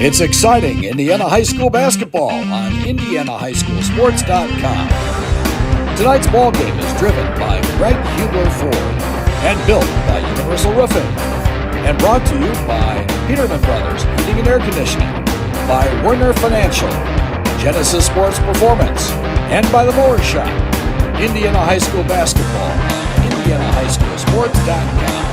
It's exciting Indiana High School basketball on IndianaHighSchoolSports.com. Tonight's ball game is driven by Greg Hubler Ford and built by Universal Roofing and brought to you by Peterman Brothers Heating and Air Conditioning, by Werner Financial, Genesis Sports Performance, and by the Mower Shop. Indiana High School basketball on IndianaHighSchoolSports.com.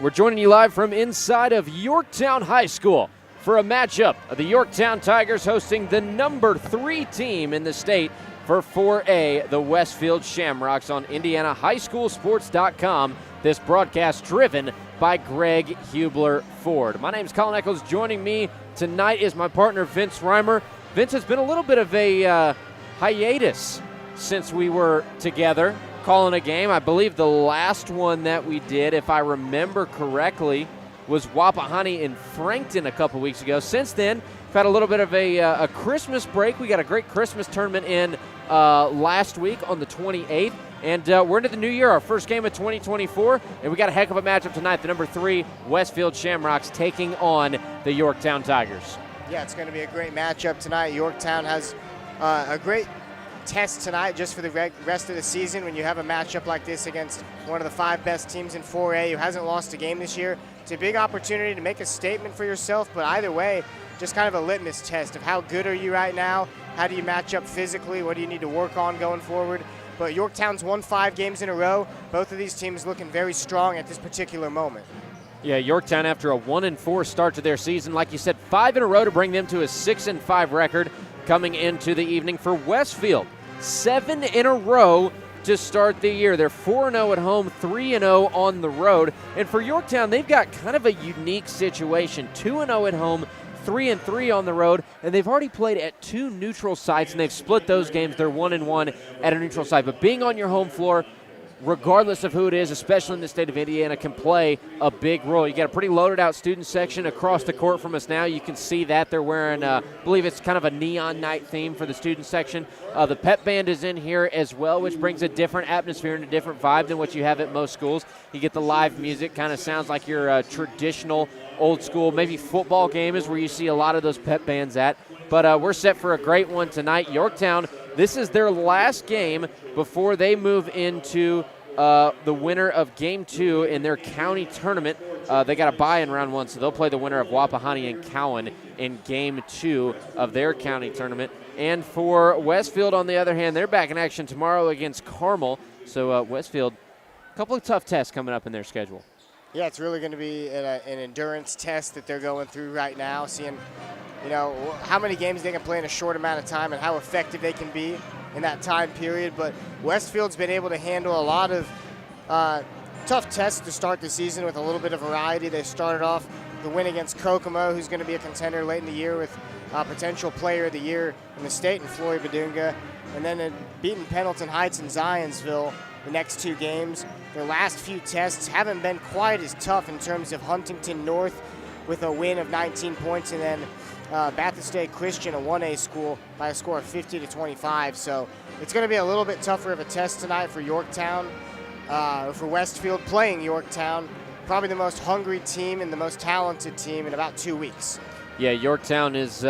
We're joining you live from inside of Yorktown High School for a matchup of the Yorktown Tigers hosting the number 3 team in the state for 4A, the Westfield Shamrocks, on IndianaHighSchoolSports.com. This broadcast driven by Greg Hubler Ford. My name is Colin Eccles. Joining me tonight is my partner, Vince Reimer. Vince, has been a little bit of a hiatus since we were together calling a game. I believe the last one that we did, if I remember correctly, was Wapahani and Frankton a couple weeks ago. Since then, we've had a little bit of a Christmas break. We got a great Christmas tournament in last week on the 28th, and we're into the new year, our first game of 2024, and we got a heck of a matchup tonight. The number 3 Westfield Shamrocks taking on the Yorktown Tigers. Yeah, it's going to be a great matchup tonight. Yorktown has a great test tonight just for the rest of the season. When you have a matchup like this against one of the 5 best teams in 4A who hasn't lost a game this year, it's a big opportunity to make a statement for yourself, but either way, just kind of a litmus test of how good are you right now, how do you match up physically, what do you need to work on going forward. But Yorktown's won 5 games in a row. Both of these teams looking very strong at this particular moment. Yeah, Yorktown, after a 1-4 start to their season, like you said, 5 in a row to bring them to a 6-5 record coming into the evening. For Westfield, 7 in a row to start the year. They're 4-0 at home, 3-0 on the road. And for Yorktown, they've got kind of a unique situation. 2-0 at home, 3-3 on the road, and they've already played at 2 neutral sites, and they've split those games. They're 1-1 at a neutral site. But being on your home floor, regardless of who it is, especially in the state of Indiana, can play a big role. You got a pretty loaded out student section across the court from us now. You can see that they're wearing, I believe it's kind of a neon night theme for the student section. The pep band is in here as well, which brings a different atmosphere and a different vibe than what you have at most schools. You get the live music, kind of sounds like your traditional old school, maybe football game is where you see a lot of those pep bands at. But we're set for a great one tonight. Yorktown, this is their last game before they move into the winner of Game 2 in their county tournament. They got a bye in round 1, so they'll play the winner of Wapahani and Cowan in Game 2 of their county tournament. And for Westfield, on the other hand, they're back in action tomorrow against Carmel. So Westfield, a couple of tough tests coming up in their schedule. Yeah, it's really going to be an endurance test that they're going through right now, seeing how many games they can play in a short amount of time and how effective they can be in that time period. But Westfield's been able to handle a lot of tough tests to start the season with a little bit of variety. They started off the win against Kokomo, who's going to be a contender late in the year with potential player of the year in the state in Floyd Badunga, and then beating Pendleton Heights and Zionsville the next 2 games. Their last few tests haven't been quite as tough in terms of Huntington North with a win of 19 points, and then Baptist State Christian, a 1A school, by a score of 50-25. So it's going to be a little bit tougher of a test tonight for Yorktown, for Westfield playing Yorktown, probably the most hungry team and the most talented team in about 2 weeks. Yeah, Yorktown is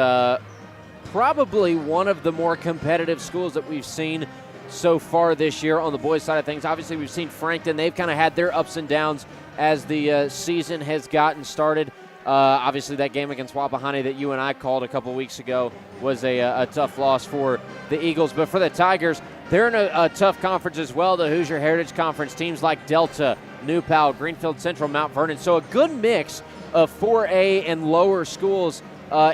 probably one of the more competitive schools that we've seen so far this year on the boys' side of things. Obviously, we've seen Frankton. They've kind of had their ups and downs as the season has gotten started. Obviously, that game against Wapahani that you and I called a couple weeks ago was a tough loss for the Eagles. But for the Tigers, they're in a tough conference as well, the Hoosier Heritage Conference. Teams like Delta, New Powell, Greenfield Central, Mount Vernon. So a good mix of 4A and lower schools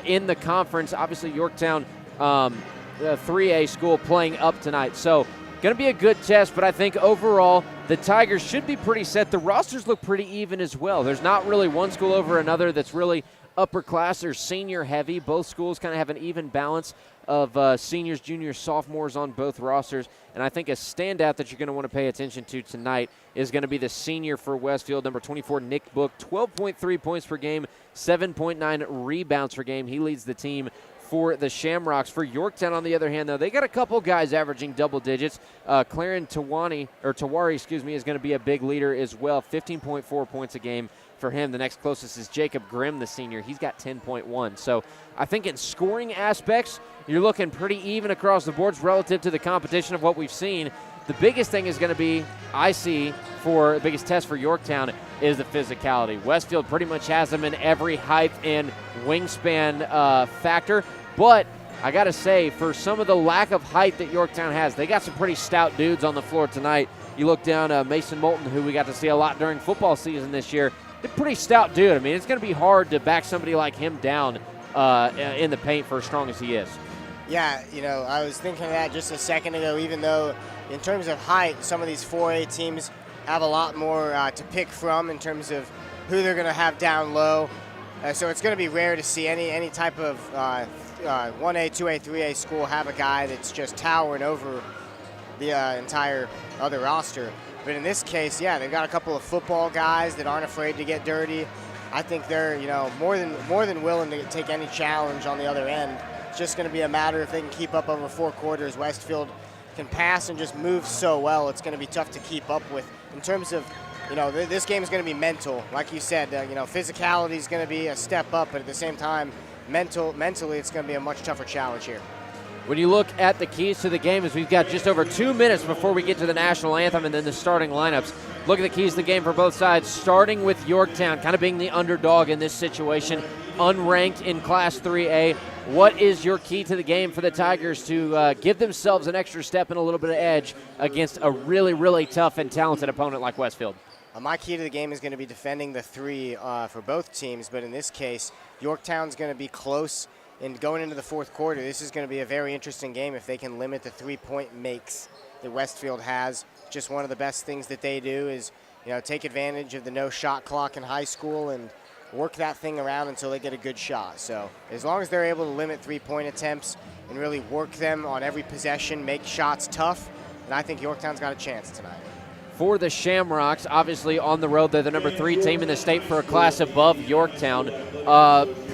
in the conference. Obviously, Yorktown, a 3A school, playing up tonight. So going to be a good test, but I think overall the Tigers should be pretty set. The rosters look pretty even as well. There's not really one school over another that's really upper class or senior heavy. Both schools kind of have an even balance of seniors, juniors, sophomores on both rosters. And I think a standout that you're going to want to pay attention to tonight is going to be the senior for Westfield, number 24, Nick Book, 12.3 points per game, 7.9 rebounds per game. He leads the team for the Shamrocks. For Yorktown, on the other hand, though, they got a couple guys averaging double digits. Claren Tawari, is going to be a big leader as well. 15.4 points a game for him. The next closest is Jacob Grimm, the senior. He's got 10.1. So I think in scoring aspects, you're looking pretty even across the boards relative to the competition of what we've seen. The biggest thing is going to be, I see, for the biggest test for Yorktown is the physicality. Westfield pretty much has them in every height and wingspan factor, but I got to say, for some of the lack of height that Yorktown has, they got some pretty stout dudes on the floor tonight. You look down Mason Moulton, who we got to see a lot during football season this year. A pretty stout dude. I mean, it's going to be hard to back somebody like him down in the paint for as strong as he is. Yeah, I was thinking of that just a second ago, even though in terms of height, some of these 4A teams have a lot more to pick from in terms of who they're going to have down low. So it's going to be rare to see any type of 1A, 2A, 3A school have a guy that's just towering over the entire other roster. But in this case, yeah, they've got a couple of football guys that aren't afraid to get dirty. I think they're more than willing to take any challenge on the other end. It's just going to be a matter if they can keep up over 4 quarters. Westfield can pass and just move so well. It's going to be tough to keep up with. In terms of, this game is going to be mental. Like you said, physicality is going to be a step up, but at the same time, mentally, it's going to be a much tougher challenge here. When you look at the keys to the game, as we've got just over 2 minutes before we get to the national anthem and then the starting lineups, look at the keys to the game for both sides, starting with Yorktown, kind of being the underdog in this situation, unranked in Class 3A. What is your key to the game for the Tigers to give themselves an extra step and a little bit of edge against a really, really tough and talented opponent like Westfield? My key to the game is going to be defending the 3 for both teams, but in this case, Yorktown's going to be close. And going into the 4th quarter, this is going to be a very interesting game if they can limit the 3-point makes that Westfield has. Just one of the best things that they do is, take advantage of the no shot clock in high school and work that thing around until they get a good shot. So as long as they're able to limit 3-point attempts and really work them on every possession, make shots tough, then I think Yorktown's got a chance tonight. For the Shamrocks, obviously on the road, they're the number 3 team in the state for a class above Yorktown.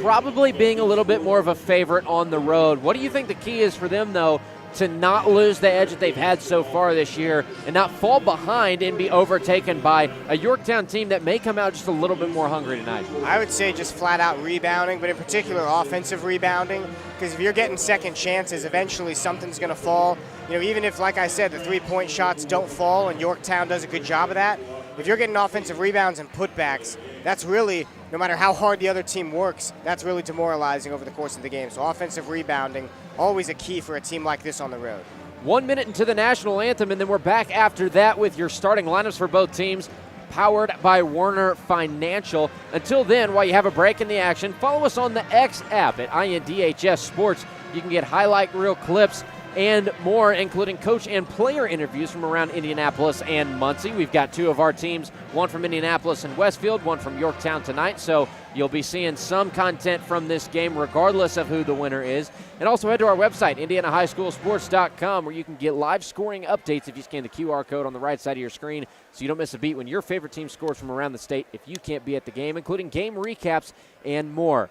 Probably being a little bit more of a favorite on the road. What do you think the key is for them, though, to not lose the edge that they've had so far this year and not fall behind and be overtaken by a Yorktown team that may come out just a little bit more hungry tonight? I would say just flat-out rebounding, but in particular offensive rebounding, because if you're getting second chances, eventually something's going to fall. Even if, like I said, the 3-point shots don't fall and Yorktown does a good job of that, if you're getting offensive rebounds and putbacks, that's really, no matter how hard the other team works, that's really demoralizing over the course of the game. So offensive rebounding, always a key for a team like this on the road. 1 minute into the national anthem, and then we're back after that with your starting lineups for both teams, powered by Werner Financial. Until then, while you have a break in the action, follow us on the X app at INDHS Sports. You can get highlight reel clips and more, including coach and player interviews from around Indianapolis and Muncie. We've got 2 of our teams, one from Indianapolis and Westfield, one from Yorktown tonight, so you'll be seeing some content from this game regardless of who the winner is. And also head to our website, IndianaHighSchoolSports.com, where you can get live scoring updates if you scan the QR code on the right side of your screen so you don't miss a beat when your favorite team scores from around the state if you can't be at the game, including game recaps and more.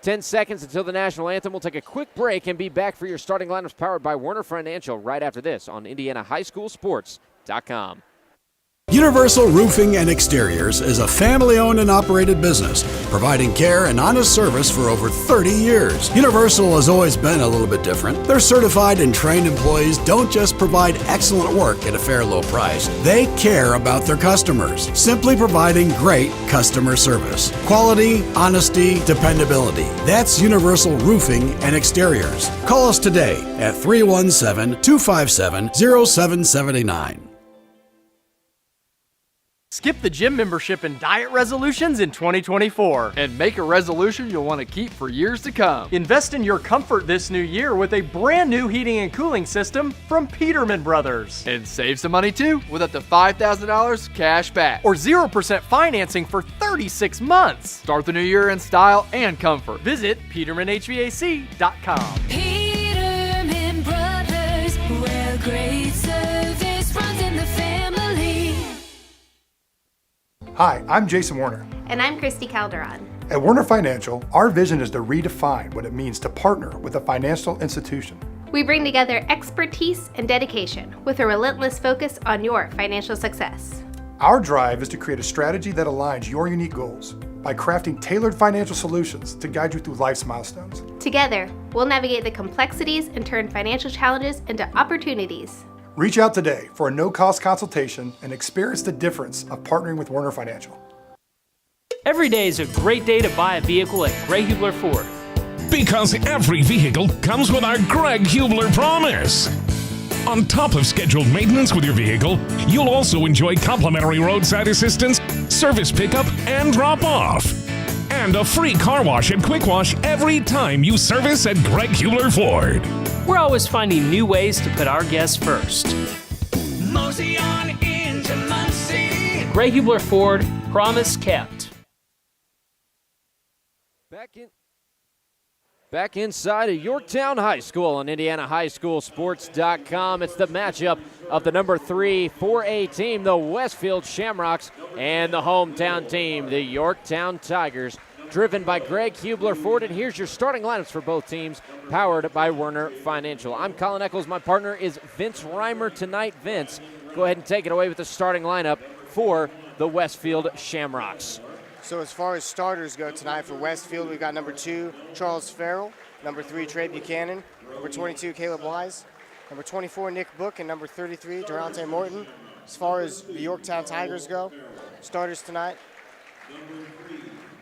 10 seconds until the national anthem. We'll take a quick break and be back for your starting lineups powered by Werner Financial right after this on IndianaHighSchoolSports.com. Universal Roofing and Exteriors is a family-owned and operated business, providing care and honest service for over 30 years. Universal has always been a little bit different. Their certified and trained employees don't just provide excellent work at a fair low price. They care about their customers, simply providing great customer service. Quality, honesty, dependability. That's Universal Roofing and Exteriors. Call us today at 317-257-0779. Skip the gym membership and diet resolutions in 2024. And make a resolution you'll want to keep for years to come. Invest in your comfort this new year with a brand new heating and cooling system from Peterman Brothers. And save some money too with up to $5,000 cash back. Or 0% financing for 36 months. Start the new year in style and comfort. Visit PetermanHVAC.com. Peterman Brothers, where great service runs in the family. Hi, I'm Jason Warner. And I'm Christy Calderon. At Werner Financial, our vision is to redefine what it means to partner with a financial institution. We bring together expertise and dedication with a relentless focus on your financial success. Our drive is to create a strategy that aligns your unique goals by crafting tailored financial solutions to guide you through life's milestones. Together, we'll navigate the complexities and turn financial challenges into opportunities. Reach out today for a no-cost consultation and experience the difference of partnering with Werner Financial. Every day is a great day to buy a vehicle at Greg Hubler Ford. Because every vehicle comes with our Greg Hubler promise. On top of scheduled maintenance with your vehicle, you'll also enjoy complimentary roadside assistance, service pickup, and drop-off. And a free car wash and quick wash every time you service at Greg Hubler Ford. We're always finding new ways to put our guests first. Mosey on into Muncie. Greg Hubler Ford, promise kept. Back inside of Yorktown High School on IndianaHighSchoolSports.com. It's the matchup of the number 3 4A team, the Westfield Shamrocks, and the hometown team, the Yorktown Tigers, driven by Greg Hubler Ford. And here's your starting lineups for both teams, powered by Werner Financial. I'm Colin Eccles. My partner is Vince Reimer tonight. Vince, go ahead and take it away with the starting lineup for the Westfield Shamrocks. So as far as starters go tonight for Westfield, we've got number 2, Charles Farrell, number 3, Trey Buchanan, number 22, Caleb Wise, number 24, Nick Book, and number 33, Durante Morton. As far as the Yorktown Tigers go, starters tonight.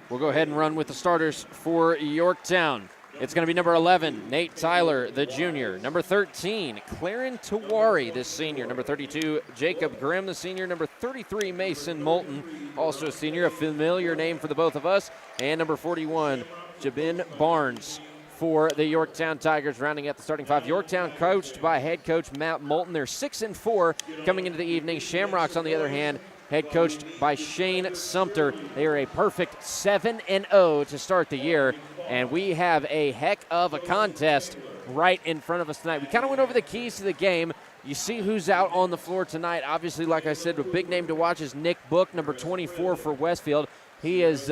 We'll go ahead and run with the starters for Yorktown. It's going to be number 11, Nate Tyler, the junior. Number 13, Claren Tawari, the senior. Number 32, Jacob Grimm, the senior. Number 33, Mason Moulton, also a senior, a familiar name for the both of us. And number 41, Jabin Barnes for the Yorktown Tigers, rounding out the starting five. Yorktown coached by head coach Matt Moulton. They're 6-4 coming into the evening. Shamrocks, on the other hand, head coached by Shane Sumter. They are a perfect 7-0 to start the year. And we have a heck of a contest right in front of us tonight. We kind of went over the keys to the game. You see who's out on the floor tonight. Obviously, like I said, a big name to watch is Nick Book, number 24 for Westfield. He is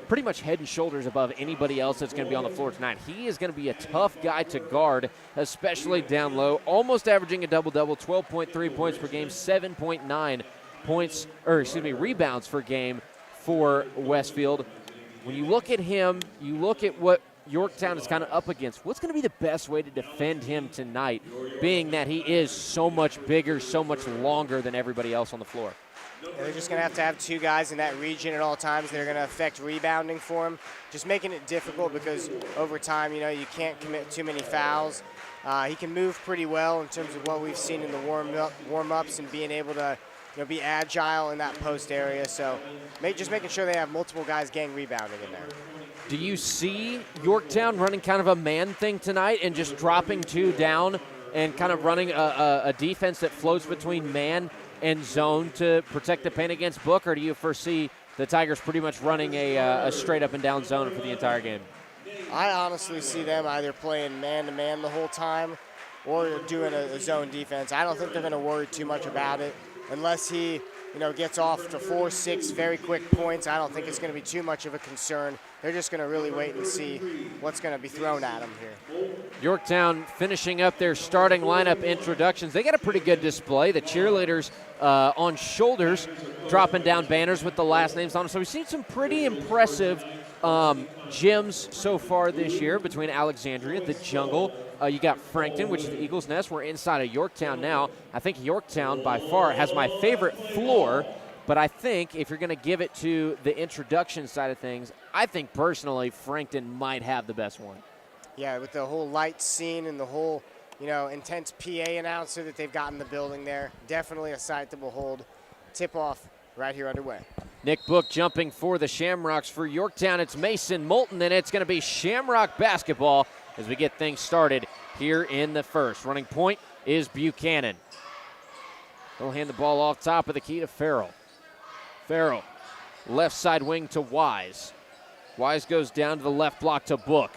pretty much head and shoulders above anybody else that's going to be on the floor tonight. He is going to be a tough guy to guard, especially down low, almost averaging a double-double, 12.3 points per game, 7.9 rebounds per game for Westfield. When you look at him, you look at what Yorktown is kind of up against. What's going to be the best way to defend him tonight, being that he is so much bigger, so much longer than everybody else on the floor? Yeah, they're just going to have 2 guys in that region at all times that are going to affect rebounding for him, just making it difficult because over time, you can't commit too many fouls. He can move pretty well in terms of what we've seen in the warm-ups and being able to be agile in that post area. So just making sure they have multiple guys gang rebounding in there. Do you see Yorktown running kind of a man thing tonight and just dropping 2 down and kind of running a defense that floats between man and zone to protect the paint against Book, or do you foresee the Tigers pretty much running a straight up and down zone for the entire game? I honestly see them either playing man-to-man the whole time or doing a zone defense. I don't think they're going to worry too much about it. Unless he, gets off to 4-6 very quick points, I don't think it's going to be too much of a concern. They're just going to really wait and see what's going to be thrown at them here. Yorktown finishing up their starting lineup introductions. They got a pretty good display. The cheerleaders on shoulders dropping down banners with the last names on them. So we've seen some pretty impressive gyms so far this year between Alexandria, the Jungle. You got Frankton, which is the Eagles Nest. We're inside of Yorktown now. I think Yorktown by far has my favorite floor, but I think if you're going to give it to the introduction side of things, I think personally Frankton might have the best one. Yeah, with the whole light scene and the whole, intense PA announcer that they've got in the building there, definitely a sight that will hold. Tip-off right here underway. Nick Book jumping for the Shamrocks. For Yorktown, it's Mason Moulton, and it's going to be Shamrock basketball as we get things started here in the first. Running point is Buchanan. He'll hand the ball off top of the key to Farrell. Farrell, left side wing to Wise. Wise goes down to the left block to Book.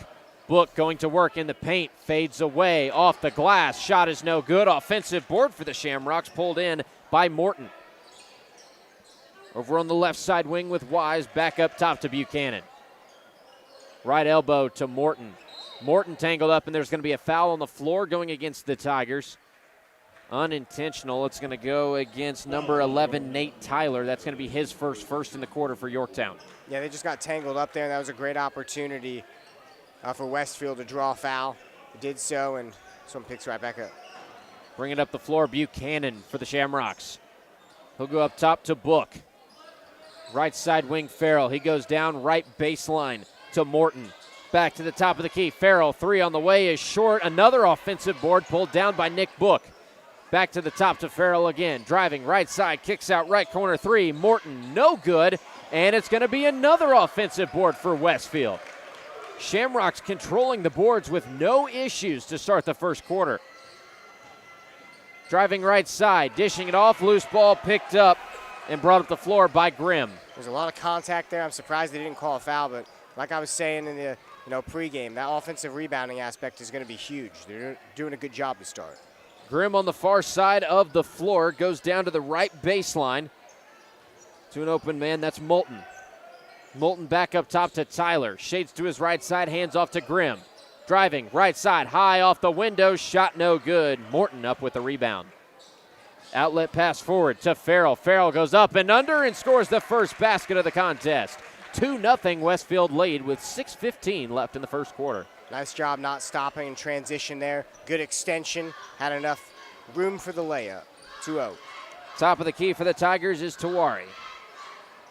Book going to work in the paint, fades away off the glass. Shot is no good. Offensive board for the Shamrocks, pulled in by Morton. Over on the left side wing with Wise, back up top to Buchanan. Right elbow to Morton. Morton tangled up, and there's going to be a foul on the floor going against the Tigers. Unintentional. It's going to go against number 11, Nate Tyler. That's going to be his first in the quarter for Yorktown. Yeah, they just got tangled up there, and that was a great opportunity for Westfield to draw a foul. They did so, and this one picks right back up. Bring it up the floor, Buchanan for the Shamrocks. He'll go up top to Book. Right side wing, Farrell. He goes down right baseline to Morton. Back to the top of the key. Farrell, 3 on the way, is short. Another offensive board pulled down by Nick Book. Back to the top to Farrell again. Driving right side, kicks out right corner 3. Morton, no good. And it's going to be another offensive board for Westfield. Shamrocks controlling the boards with no issues to start the first quarter. Driving right side, dishing it off. Loose ball picked up and brought up the floor by Grimm. There's a lot of contact there. I'm surprised they didn't call a foul, but like I was saying in the pregame, that offensive rebounding aspect is going to be huge. They're doing a good job to start. Grimm on the far side of the floor goes down to the right baseline to an open man. That's Moulton. Moulton back up top to Tyler. Shades to his right side, hands off to Grimm. Driving right side, high off the window, shot no good. Morton up with the rebound. Outlet pass forward to Farrell. Farrell goes up and under and scores the first basket of the contest. 2-0 Westfield lead with 6:15 left in the first quarter. Nice job not stopping in transition there. Good extension. Had enough room for the layup. 2-0. Top of the key for the Tigers is Tawari.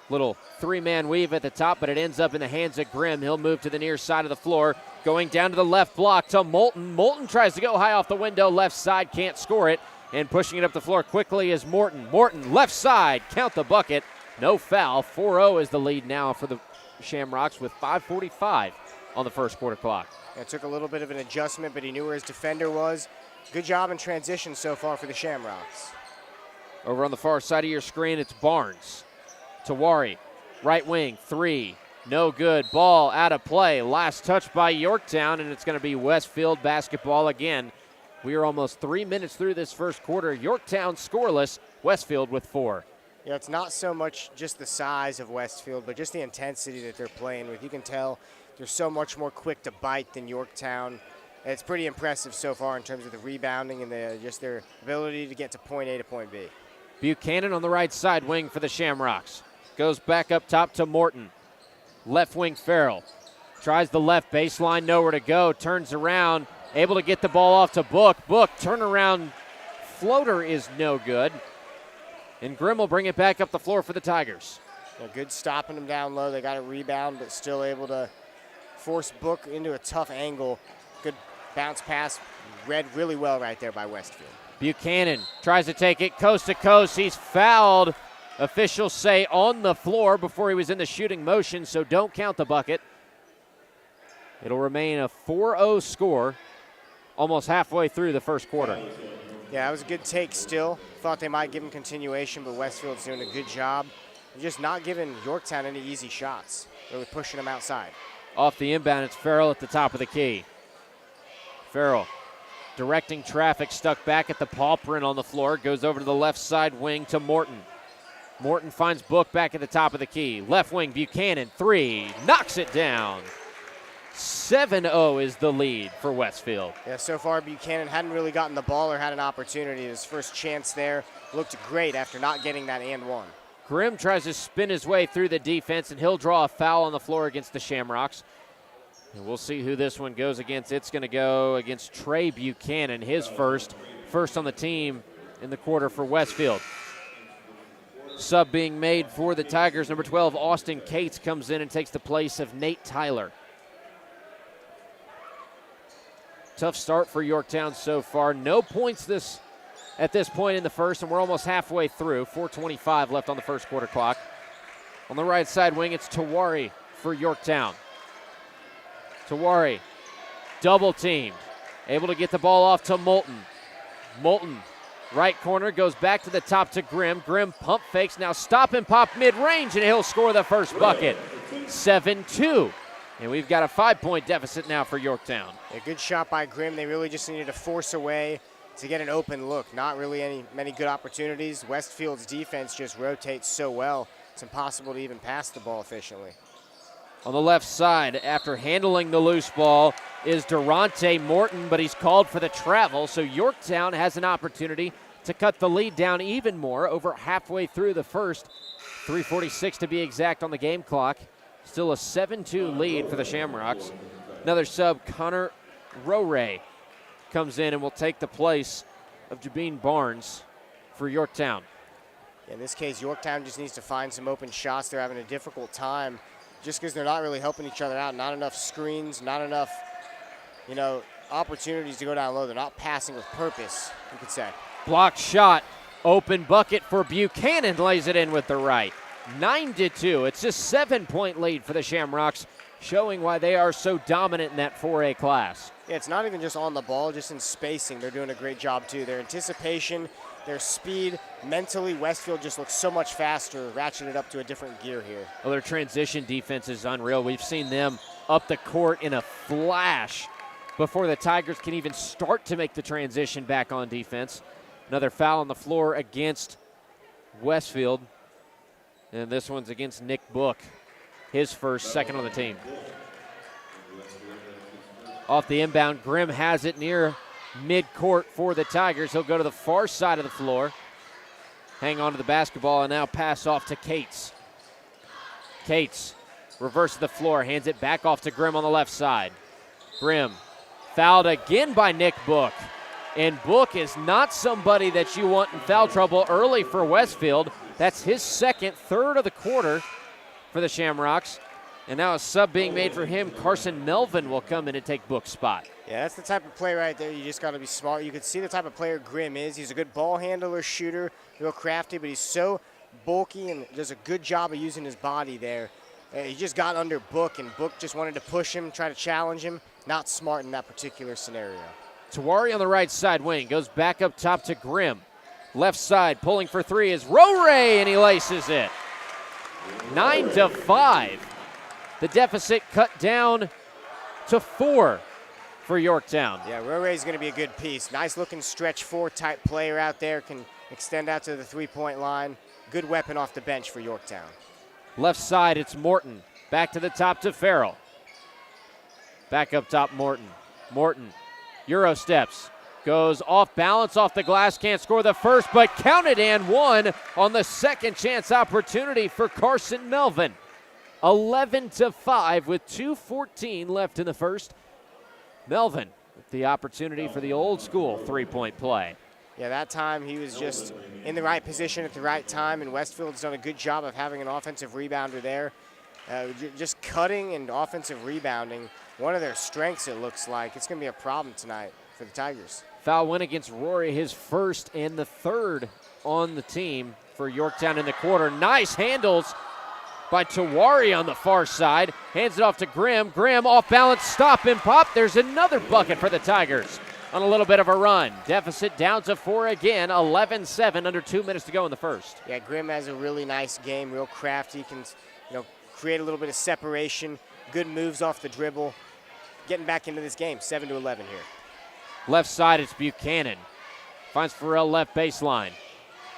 Little 3-man weave at the top, but it ends up in the hands of Grimm. He'll move to the near side of the floor. Going down to the left block to Moulton. Moulton tries to go high off the window. Left side, can't score it. And pushing it up the floor quickly is Morton. Morton, left side, count the bucket. No foul. 4-0 is the lead now for the Shamrocks with 5:45 on the first quarter clock. It took a little bit of an adjustment, but he knew where his defender was. Good job in transition so far for the Shamrocks. Over on the far side of your screen, it's Barnes. Tawari, right wing, 3. No good. Ball out of play. Last touch by Yorktown, and it's going to be Westfield basketball again. We are almost 3 minutes through this first quarter. Yorktown scoreless, Westfield with 4. Yeah, it's not so much just the size of Westfield, but just the intensity that they're playing with. You can tell they're so much more quick to bite than Yorktown. And it's pretty impressive so far in terms of the rebounding and just their ability to get to point A to point B. Buchanan on the right side wing for the Shamrocks. Goes back up top to Morton. Left wing Farrell. Tries the left baseline, nowhere to go. Turns around, able to get the ball off to Book. Book, turnaround floater is no good. And Grimm will bring it back up the floor for the Tigers. Yeah, good stopping them down low. They got a rebound, but still able to force Book into a tough angle. Good bounce pass. Read really well right there by Westfield. Buchanan tries to take it coast to coast. He's fouled. Officials say on the floor before he was in the shooting motion, so don't count the bucket. It'll remain a 4-0 score almost halfway through the first quarter. Yeah, that was a good take still. Thought they might give him continuation, but Westfield's doing a good job. They're just not giving Yorktown any easy shots. Really pushing them outside. Off the inbound, it's Farrell at the top of the key. Farrell directing traffic, stuck back at the paw print on the floor, goes over to the left side wing to Morton. Morton finds Book back at the top of the key. Left wing, Buchanan, 3, knocks it down. 7-0 is the lead for Westfield. Yeah, so far Buchanan hadn't really gotten the ball or had an opportunity. His first chance there looked great after not getting that and one. Grimm tries to spin his way through the defense, and he'll draw a foul on the floor against the Shamrocks. And we'll see who this one goes against. It's going to go against Trey Buchanan, his first on the team in the quarter for Westfield. Sub being made for the Tigers, number 12, Austin Cates comes in and takes the place of Nate Tyler. Tough start for Yorktown so far. No points at this point in the first, and we're almost halfway through. 4:25 left on the first quarter clock. On the right side wing, it's Tawari for Yorktown. Tawari, double teamed. Able to get the ball off to Moulton. Moulton, right corner, goes back to the top to Grimm. Grimm pump fakes, now stop and pop mid-range, and he'll score the first bucket. 7-2. And we've got a 5-point deficit now for Yorktown. A good shot by Grimm. They really just needed to force a way to get an open look. Not really many good opportunities. Westfield's defense just rotates so well, it's impossible to even pass the ball efficiently. On the left side, after handling the loose ball, is Durante Morton, but he's called for the travel, so Yorktown has an opportunity to cut the lead down even more over halfway through the first. 3:46 to be exact on the game clock. Still a 7-2 lead for the Shamrocks. Another sub, Connor Roray, comes in and will take the place of Jabeen Barnes for Yorktown. In this case, Yorktown just needs to find some open shots. They're having a difficult time just because they're not really helping each other out. Not enough screens, not enough, opportunities to go down low. They're not passing with purpose, you could say. Blocked shot, open bucket for Buchanan, lays it in with the right. 9-2. It's a 7-point lead for the Shamrocks, showing why they are so dominant in that 4A class. Yeah, it's not even just on the ball, just in spacing. They're doing a great job, too. Their anticipation, their speed, mentally, Westfield just looks so much faster, ratcheted up to a different gear here. Well, their transition defense is unreal. We've seen them up the court in a flash before the Tigers can even start to make the transition back on defense. Another foul on the floor against Westfield. And this one's against Nick Book, his first, second on the team. Off the inbound, Grimm has it near midcourt for the Tigers. He'll go to the far side of the floor, hang on to the basketball, and now pass off to Cates. Cates reverses the floor, hands it back off to Grimm on the left side. Grimm fouled again by Nick Book. And Book is not somebody that you want in foul trouble early for Westfield. That's his second, third of the quarter for the Shamrocks. And now a sub being made for him. Carson Melvin will come in and take Book's spot. Yeah, that's the type of play right there. You just got to be smart. You can see the type of player Grimm is. He's a good ball handler, shooter, real crafty, but he's so bulky and does a good job of using his body there. He just got under Book, and Book just wanted to push him, try to challenge him. Not smart in that particular scenario. Tawari on the right side wing, goes back up top to Grimm. Left side, pulling for three is Roray, and he laces it. 9-5. The deficit cut down to 4 for Yorktown. Yeah, Roray's going to be a good piece. Nice looking stretch 4 type player out there, can extend out to the 3-point line. Good weapon off the bench for Yorktown. Left side, it's Morton. Back to the top to Farrell. Back up top, Morton. Morton, Euro steps. Goes off balance, off the glass, can't score the first, but counted and one on the second chance opportunity for Carson Melvin. 11-5 with 2:14 left in the first. Melvin with the opportunity for the old school 3-point play. Yeah, that time he was just in the right position at the right time, and Westfield's done a good job of having an offensive rebounder there. Just cutting and offensive rebounding, one of their strengths it looks like. It's going to be a problem tonight for the Tigers. Foul win against Rory, his first and the third on the team for Yorktown in the quarter. Nice handles by Tawari on the far side. Hands it off to Grimm. Grimm off balance, stop and pop. There's another bucket for the Tigers on a little bit of a run. Deficit down to 4 again, 11-7, under 2 minutes to go in the first. Yeah, Grimm has a really nice game, real crafty, can create a little bit of separation, good moves off the dribble. Getting back into this game, 7-11 here. Left side, it's Buchanan. Finds Farrell left baseline.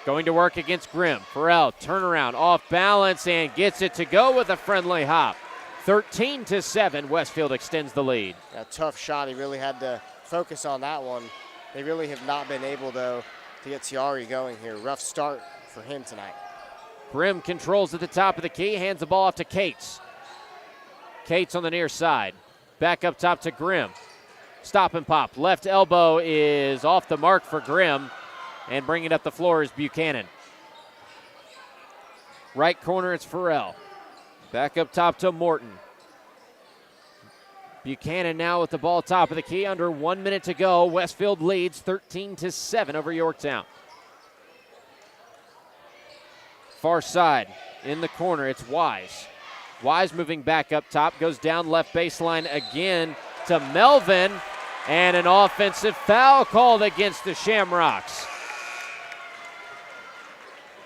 Going to work against Grimm. Farrell, turnaround, off balance, and gets it to go with a friendly hop. 13-7, Westfield extends the lead. A tough shot. He really had to focus on that one. They really have not been able, though, to get Tiari going here. Rough start for him tonight. Grimm controls at the top of the key, hands the ball off to Cates. Cates on the near side. Back up top to Grimm. Stop and pop. Left elbow is off the mark for Grimm. And bringing up the floor is Buchanan. Right corner, it's Farrell. Back up top to Morton. Buchanan now with the ball top of the key. Under 1 minute to go. Westfield leads 13-7 over Yorktown. Far side, in the corner, it's Wise. Wise moving back up top, goes down left baseline again to Melvin, and an offensive foul called against the Shamrocks.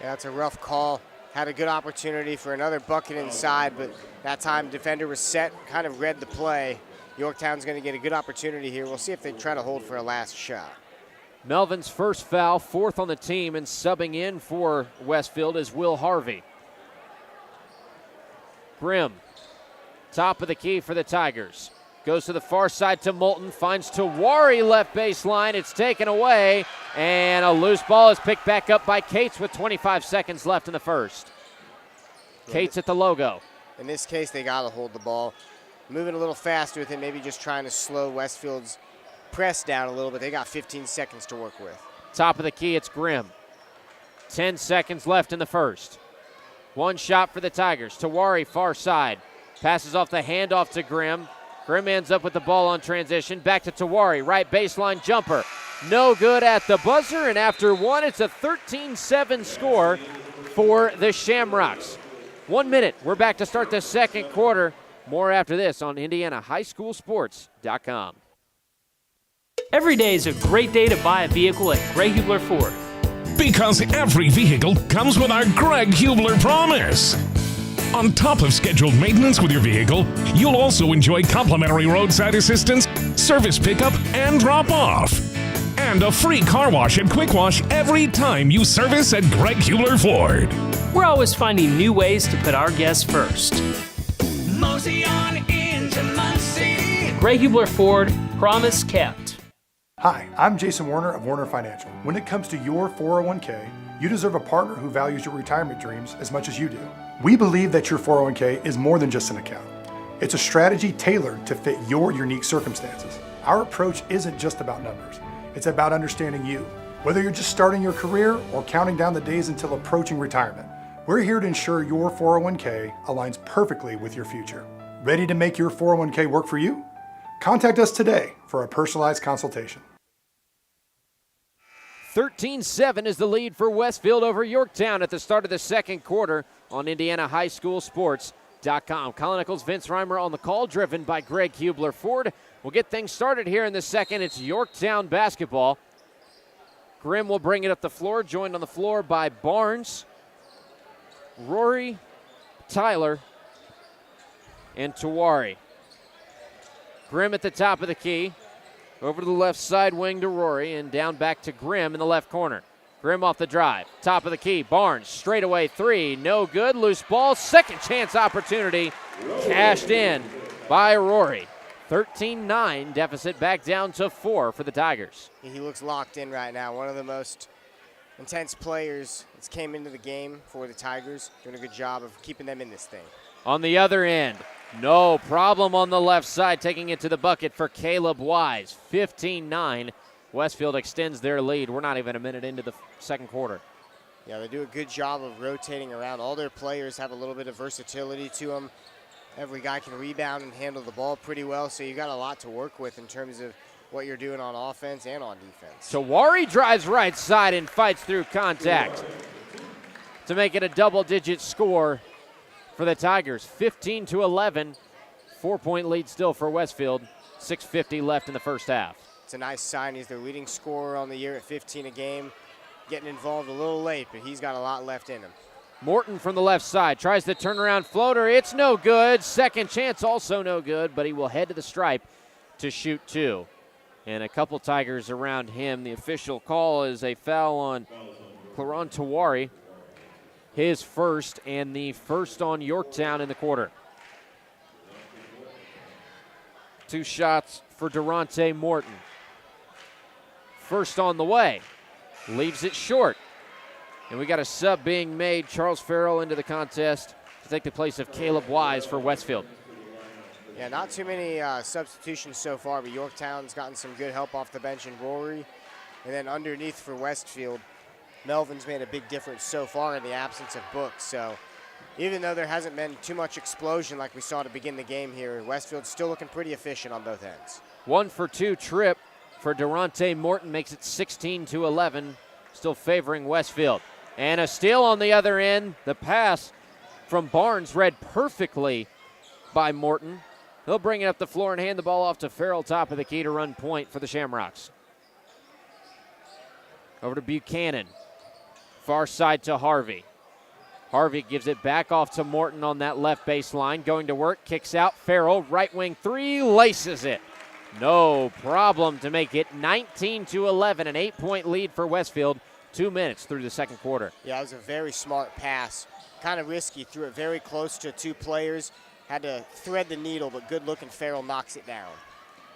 Yeah, that's a rough call. Had a good opportunity for another bucket inside, but that time defender was set, kind of read the play. Yorktown's going to get a good opportunity here. We'll see if they try to hold for a last shot. Melvin's first foul, fourth on the team, and subbing in for Westfield is Will Harvey. Grimm Top of the key for the Tigers. Goes to the far side to Moulton, finds Tawari left baseline. It's taken away, and a loose ball is picked back up by Cates with 25 seconds left in the first. Cates at the logo. In this case, they got to hold the ball. Moving a little faster with it, maybe just trying to slow Westfield's press down a little bit. They got 15 seconds to work with. Top of the key, it's Grimm. 10 seconds left in the first. One shot for the Tigers. Tawari far side. Passes off the handoff to Grimm. Grimm ends up with the ball on transition. Back to Tawari, right baseline jumper. No good at the buzzer, and after one, it's a 13-7 score for the Shamrocks. 1 minute, we're back to start the second quarter. More after this on IndianaHighSchoolSports.com. Every day is a great day to buy a vehicle at Gray Hubler Ford. Because every vehicle comes with our Greg Hubler promise. On top of scheduled maintenance with your vehicle, you'll also enjoy complimentary roadside assistance, service pickup, and drop-off. And a free car wash and quick wash every time you service at Greg Hubler Ford. We're always finding new ways to put our guests first. Mosey on into Muncie. Gray Hubler Ford, promise kept. Hi, I'm Jason Warner of Warner Financial. When it comes to your 401k, you deserve a partner who values your retirement dreams as much as you do. We believe that your 401k is more than just an account. It's a strategy tailored to fit your unique circumstances. Our approach isn't just about numbers. It's about understanding you. Whether you're just starting your career or counting down the days until approaching retirement, we're here to ensure your 401k aligns perfectly with your future. Ready to make your 401k work for you? Contact us today for a personalized consultation. 13-7 is the lead for Westfield over Yorktown at the start of the second quarter on IndianaHighSchoolSports.com. Colin Nichols, Vince Reimer on the call, driven by Greg Hubler Ford. We'll get things started here in the second. It's Yorktown basketball. Grimm will bring it up the floor, joined on the floor by Barnes, Rory, Tyler, and Tawari. Grimm at the top of the key. Over to the left side wing to Rory, and down back to Grimm in the left corner. Grimm off the drive. Top of the key. Barnes, straightaway three. No good. Loose ball. Second chance opportunity. Cashed in by Rory. 13-9 deficit back down to 4 for the Tigers. He looks locked in right now. One of the most intense players that's came into the game for the Tigers. Doing a good job of keeping them in this thing. On the other end, no problem on the left side, taking it to the bucket for Caleb Wise. 15-9. Westfield extends their lead. We're not even a minute into the second quarter. Yeah, they do a good job of rotating around. All their players have a little bit of versatility to them. Every guy can rebound and handle the ball pretty well, so you got a lot to work with in terms of what you're doing on offense and on defense. Tawari drives right side and fights through contact to make it a double-digit score for the Tigers. 15-11, 4-point lead still for Westfield. 6:50 left in the first half. It's a nice sign. He's their leading scorer on the year at 15 a game. Getting involved a little late, but he's got a lot left in him. Morton from the left side tries the turnaround floater. It's no good. Second chance also no good, but he will head to the stripe to shoot two. And a couple Tigers around him. The official call is a foul on Claron Tawari. His first, and the first on Yorktown in the quarter. Two shots for Durante Morton. First on the way. Leaves it short. And we got a sub being made. Charles Farrell into the contest to take the place of Caleb Wise for Westfield. Yeah, not too many substitutions so far, but Yorktown's gotten some good help off the bench in Rory. And then underneath for Westfield, Melvin's made a big difference so far in the absence of Book. So even though there hasn't been too much explosion like we saw to begin the game here, Westfield's still looking pretty efficient on both ends. 1 for 2 trip for Durante Morton makes it 16-11, still favoring Westfield. And a steal on the other end. The pass from Barnes read perfectly by Morton. He'll bring it up the floor and hand the ball off to Farrell, top of the key, to run point for the Shamrocks. Over to Buchanan. Far side to Harvey. Harvey gives it back off to Morton on that left baseline. Going to work, kicks out. Farrell, right wing three, laces it. No problem to make it 19-11, an 8-point lead for Westfield. 2 minutes through the second quarter. Yeah, it was a very smart pass. Kind of risky, threw it very close to two players. had to thread the needle, but good looking Farrell knocks it down.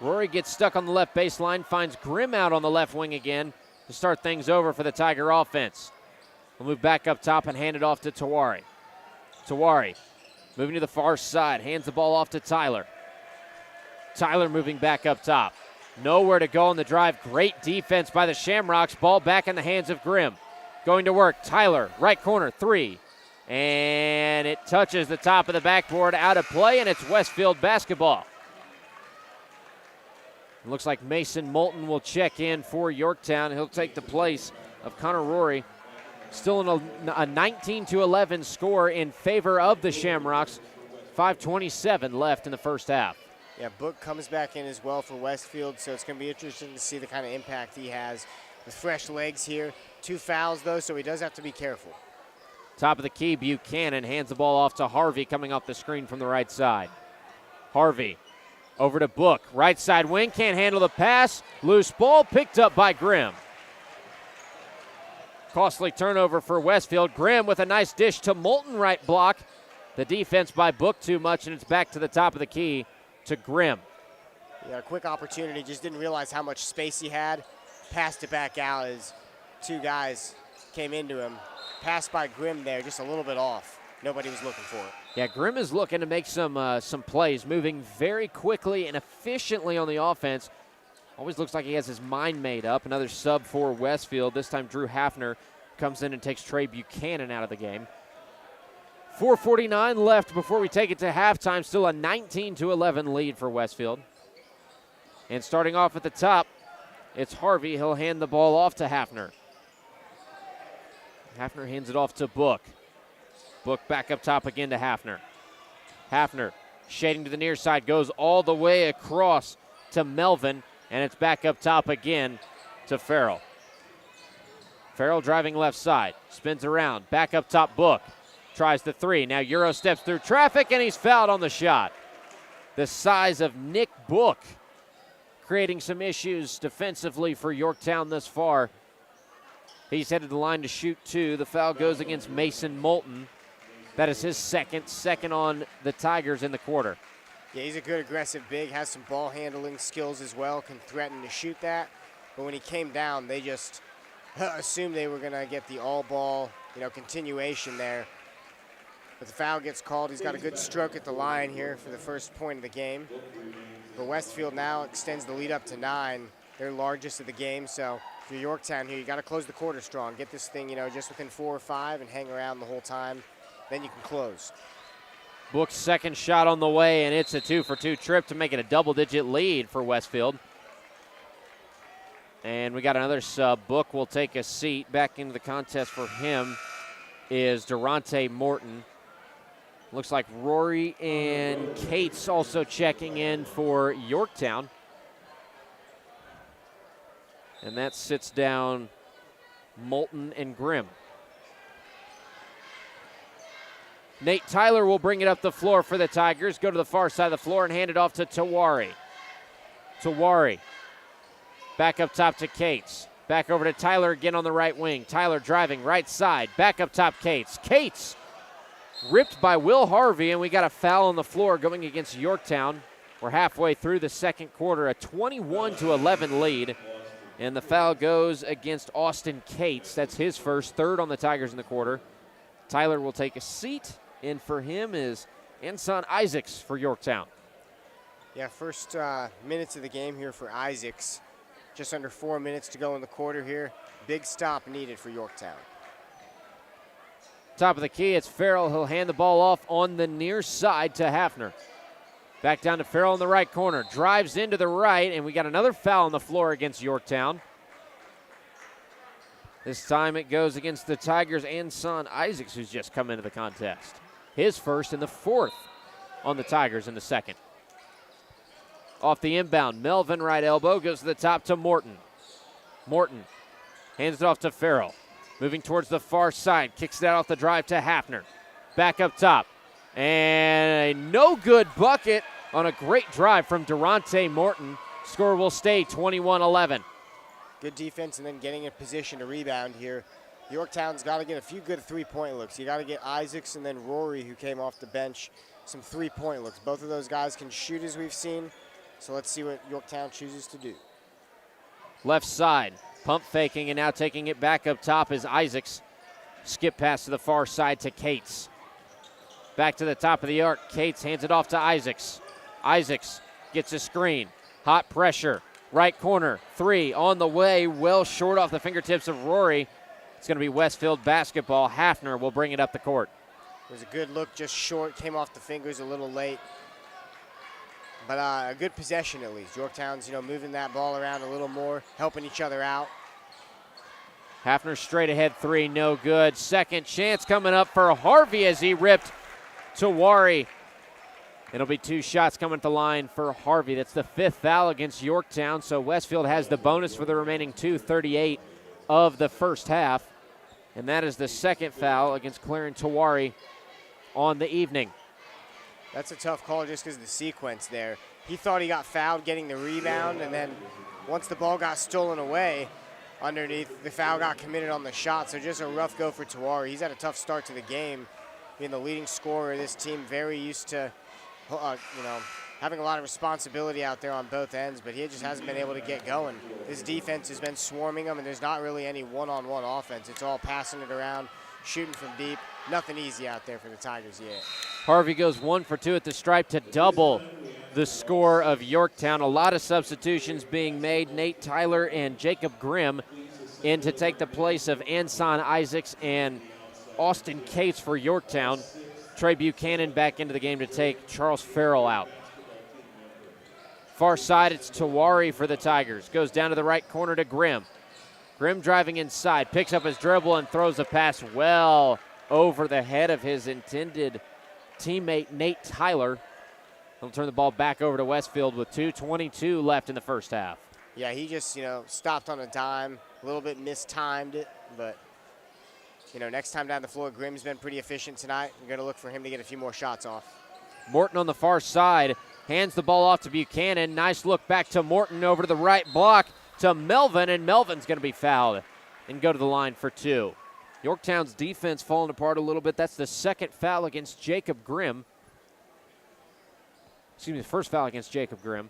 Rory gets stuck on the left baseline, finds Grimm out on the left wing again to start things over for the Tiger offense. We'll move back up top and hand it off to Tawari. Tawari moving to the far side, hands the ball off to Tyler. Tyler moving back up top. Nowhere to go on the drive. Great defense by the Shamrocks. Ball back in the hands of Grimm. Going to work. Tyler, right corner, 3. And it touches the top of the backboard, out of play, and it's Westfield basketball. It looks like Mason Moulton will check in for Yorktown. He'll take the place of Connor Rory. Still in a 19-11 score in favor of the Shamrocks. 5:27 left in the first half. Yeah, Book comes back in as well for Westfield, so it's going to be interesting to see the kind of impact he has with fresh legs here. 2 fouls, though, so he does have to be careful. Top of the key, Buchanan hands the ball off to Harvey coming off the screen from the right side. Harvey over to Book. Right side wing, can't handle the pass. Loose ball picked up by Grimm. Costly turnover for Westfield. Grimm with a nice dish to Moulton, right block. The defense by Book too much, and it's back to the top of the key to Grimm. Yeah, a quick opportunity, just didn't realize how much space he had. Passed it back out as 2 guys came into him. Passed by Grimm there, just a little bit off. Nobody was looking for it. Yeah, Grimm is looking to make some plays, moving very quickly and efficiently on the offense. Always looks like he has his mind made up. Another sub for Westfield. This time Drew Hafner comes in and takes Trey Buchanan out of the game. 4:49 left before we take it to halftime. Still a 19-11 lead for Westfield. And starting off at the top, it's Harvey. He'll hand the ball off to Hafner. Hafner hands it off to Book. Book back up top again to Hafner. Hafner shading to the near side, goes all the way across to Melvin, and it's back up top again to Farrell. Farrell driving left side, spins around, back up top Book. Tries the 3, now Euro steps through traffic, and he's fouled on the shot. The size of Nick Book creating some issues defensively for Yorktown thus far. He's headed the line to shoot 2. The foul goes against Mason Moulton. That is his second on the Tigers in the quarter. Yeah, he's a good aggressive big, has some ball handling skills as well, can threaten to shoot that. But when he came down, they just assumed they were going to get the all ball, continuation there. But the foul gets called. He's got a good stroke at the line here for the first point of the game. But Westfield now extends the lead up to 9, their largest of the game. So if you're Yorktown here, you got to close the quarter strong. Get this thing, just within 4 or 5 and hang around the whole time. Then you can close. Book's second shot on the way, and it's a 2-for-2 trip to make it a double-digit lead for Westfield. And we got another sub. Book will take a seat. Back into the contest for him is Durante Morton. Looks like Rory and Cates also checking in for Yorktown. And that sits down Moulton and Grimm. Nate Tyler will bring it up the floor for the Tigers. Go to the far side of the floor and hand it off to Tawari. Tawari back up top to Cates. Back over to Tyler again on the right wing. Tyler driving right side. Back up top Cates. Cates ripped by Will Harvey, and we got a foul on the floor going against Yorktown. We're halfway through the second quarter, a 21-11 lead. And the foul goes against Austin Cates. That's his first, 3rd on the Tigers in the quarter. Tyler will take a seat. And for him is Anson Isaacs for Yorktown. Yeah, first minutes of the game here for Isaacs. Just under 4 minutes to go in the quarter here. Big stop needed for Yorktown. Top of the key, it's Farrell. He'll hand the ball off on the near side to Hafner. Back down to Farrell in the right corner. Drives into the right, and we got another foul on the floor against Yorktown. This time it goes against the Tigers' Anson Isaacs, who's just come into the contest. His first and the 4th on the Tigers in the second. Off the inbound, Melvin right elbow goes to the top to Morton. Morton hands it off to Farrell. Moving towards the far side, kicks it out off the drive to Hafner. Back up top, and a no-good bucket on a great drive from Durante Morton. Score will stay 21-11. Good defense and then getting in position to rebound here. Yorktown's got to get a few good 3-point looks. You got to get Isaacs and then Rory, who came off the bench, some three-point looks. Both of those guys can shoot, as we've seen. So let's see what Yorktown chooses to do. Left side, pump faking and now taking it back up top is Isaacs. Skip pass to the far side to Cates. Back to the top of the arc. Cates hands it off to Isaacs. Isaacs gets a screen. Hot pressure. Right corner. Three on the way. Well short off the fingertips of Rory. It's going to be Westfield basketball. Hafner will bring it up the court. It was a good look, just short. Came off the fingers a little late. But a good possession at least. Yorktown's, moving that ball around a little more, helping each other out. Hafner straight ahead three, no good. Second chance coming up for Harvey as he ripped Tawari. It'll be 2 shots coming at the line for Harvey. That's the 5th foul against Yorktown, so Westfield has the bonus for the remaining 2:38 of the first half. And that is the 2nd foul against Clarence Tawari on the evening. That's a tough call just because of the sequence there. He thought he got fouled getting the rebound, and then once the ball got stolen away underneath, the foul got committed on the shot. So just a rough go for Tawari. He's had a tough start to the game, being the leading scorer of this team, very used to, having a lot of responsibility out there on both ends, but he just hasn't been able to get going. His defense has been swarming him, and there's not really any one-on-one offense. It's all passing it around, shooting from deep. Nothing easy out there for the Tigers yet. Harvey goes 1 for 2 at the stripe to double the score of Yorktown. A lot of substitutions being made. Nate Tyler and Jacob Grimm in to take the place of Anson Isaacs and Austin Cates for Yorktown. Trey Buchanan back into the game to take Charles Farrell out. Far side, it's Tawari for the Tigers. Goes down to the right corner to Grimm. Grimm driving inside, picks up his dribble and throws a pass well over the head of his intended teammate Nate Tyler. He'll turn the ball back over to Westfield with 2:22 left in the first half. Yeah, he just, stopped on a dime, a little bit mistimed it, but, next time down the floor, Grimm's been pretty efficient tonight. We're going to look for him to get a few more shots off. Morton on the far side, hands the ball off to Buchanan. Nice look back to Morton over to the right block to Melvin, and Melvin's going to be fouled and go to the line for 2. Yorktown's defense falling apart a little bit. That's the 2nd foul against Jacob Grimm. Excuse me, the 1st foul against Jacob Grimm.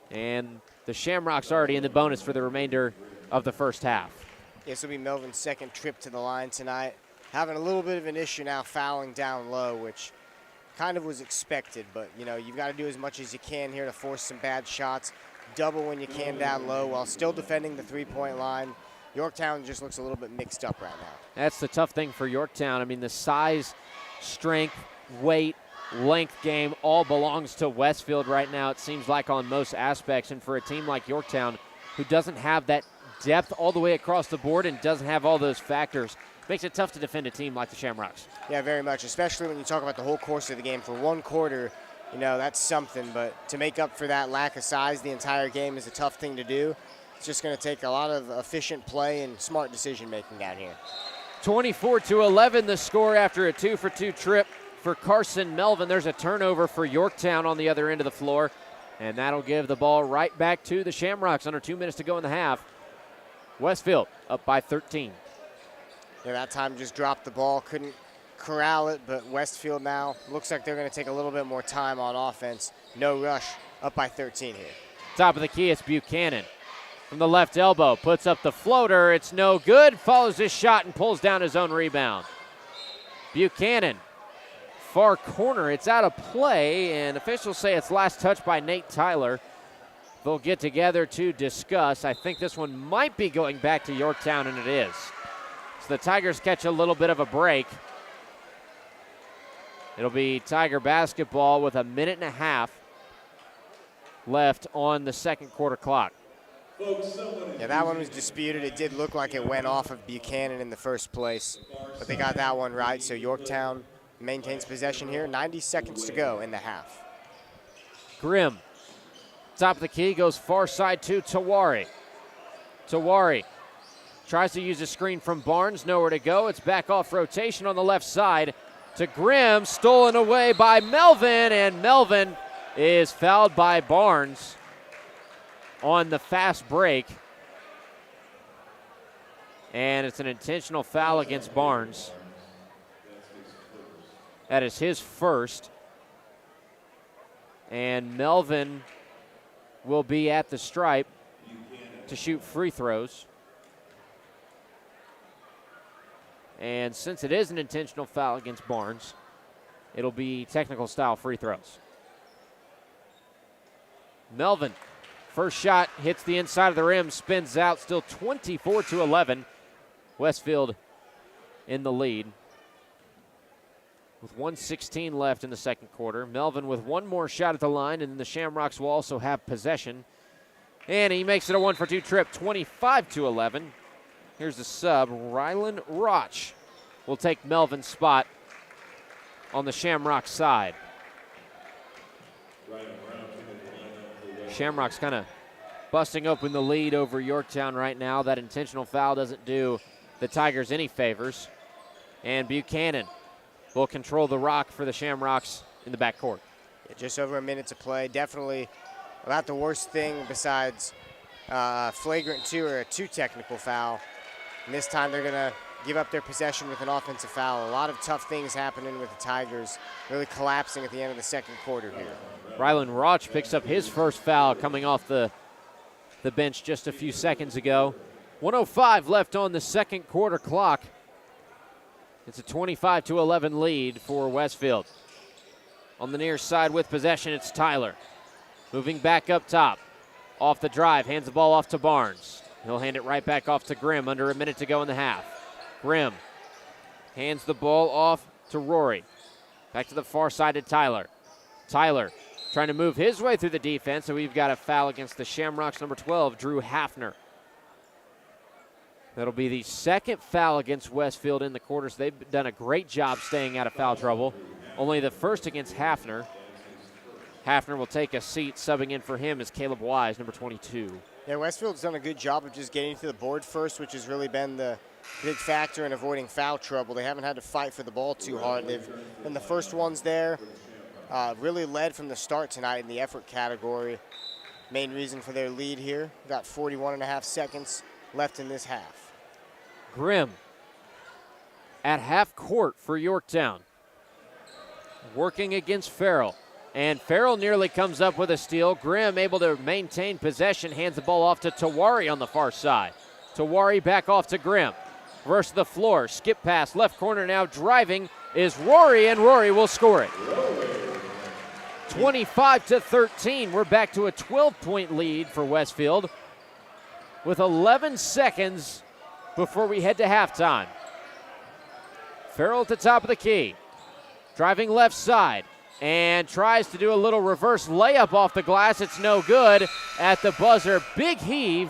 And the Shamrocks already in the bonus for the remainder of the first half. This will be Melvin's 2nd trip to the line tonight. Having a little bit of an issue now fouling down low, which kind of was expected. But, you've got to do as much as you can here to force some bad shots. Double when you can down low while still defending the three-point line. Yorktown just looks a little bit mixed up right now. That's the tough thing for Yorktown. I mean, the size, strength, weight, length game all belongs to Westfield right now, it seems like, on most aspects. And for a team like Yorktown, who doesn't have that depth all the way across the board and doesn't have all those factors, makes it tough to defend a team like the Shamrocks. Yeah, very much, especially when you talk about the whole course of the game. For one quarter, that's something, but to make up for that lack of size the entire game is a tough thing to do. It's just going to take a lot of efficient play and smart decision-making down here. 24-11 the score after a 2-for-2 trip for Carson Melvin. There's a turnover for Yorktown on the other end of the floor, and that'll give the ball right back to the Shamrocks. Under 2 minutes to go in the half. Westfield up by 13. Yeah, that time just dropped the ball, couldn't corral it, but Westfield now looks like they're going to take a little bit more time on offense. No rush, up by 13 here. Top of the key, it's Buchanan. From the left elbow, puts up the floater. It's no good. Follows his shot and pulls down his own rebound. Buchanan, far corner. It's out of play, and officials say it's last touched by Nate Tyler. They'll get together to discuss. I think this one might be going back to Yorktown, and it is. So the Tigers catch a little bit of a break. It'll be Tiger basketball with a 1.5 minutes left on the second quarter clock. Yeah, that one was disputed. It did look like it went off of Buchanan in the first place, but they got that one right, so Yorktown maintains possession here. 90 seconds to go in the half. Grimm, top of the key, goes far side to Tawari. Tawari tries to use a screen from Barnes, nowhere to go. It's back off rotation on the left side to Grimm, stolen away by Melvin, and Melvin is fouled by Barnes on the fast break. And it's an intentional foul against Barnes. That is his first. And Melvin will be at the stripe to shoot free throws. And since it is an intentional foul against Barnes, it'll be technical style free throws. Melvin, first shot hits the inside of the rim, spins out, still 24-11. Westfield in the lead with 1:16 left in the second quarter. Melvin with one more shot at the line, and the Shamrocks will also have possession. And he makes it a 1-for-2 trip, 25-11. Here's the sub. Rylan Roch will take Melvin's spot on the Shamrock side. Shamrocks kind of busting open the lead over Yorktown right now. That intentional foul doesn't do the Tigers any favors. And Buchanan will control the rock for the Shamrocks in the backcourt. Yeah, just over a minute to play. Definitely about the worst thing besides flagrant 2 or a 2 technical foul. And this time they're going to give up their possession with an offensive foul. A lot of tough things happening with the Tigers, really collapsing at the end of the second quarter here. Rylan Roch picks up his first foul coming off the bench just a few seconds ago. 1:05 left on the second quarter clock. It's a 25-11 lead for Westfield. On the near side with possession, it's Tyler. Moving back up top. Off the drive, hands the ball off to Barnes. He'll hand it right back off to Grimm under a minute to go in the half. Grimm hands the ball off to Rory. Back to the far side to Tyler. Tyler trying to move his way through the defense, so we've got a foul against the Shamrocks, number 12, Drew Hafner. That'll be the second foul against Westfield in the quarters. They've done a great job staying out of foul trouble. Only the first against Hafner. Hafner will take a seat. Subbing in for him is Caleb Wise, number 22. Yeah, Westfield's done a good job of just getting to the board first, which has really been the big factor in avoiding foul trouble. They haven't had to fight for the ball too hard. They've been the first ones there. Really led from the start tonight in the effort category. Main reason for their lead here. Got 41.5 seconds left in this half. Grimm at half court for Yorktown. Working against Farrell. And Farrell nearly comes up with a steal. Grimm able to maintain possession, hands the ball off to Tawari on the far side. Tawari back off to Grimm. Versus the floor, skip pass, left corner now, driving is Rory, and Rory will score it. 25-13, we're back to a 12-point lead for Westfield with 11 seconds before we head to halftime. Farrell at the top of the key, driving left side, and tries to do a little reverse layup off the glass. It's no good at the buzzer. Big heave,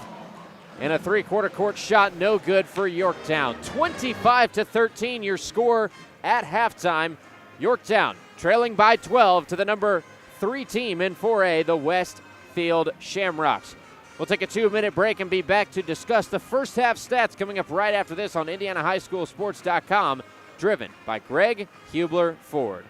and a three-quarter court shot no good for Yorktown. 25-13, your score at halftime. Yorktown trailing by 12 to the number 3 team in 4A, the Westfield Shamrocks. We'll take a 2-minute break and be back to discuss the first half stats coming up right after this on IndianaHighSchoolSports.com, driven by Greg Hubler Ford.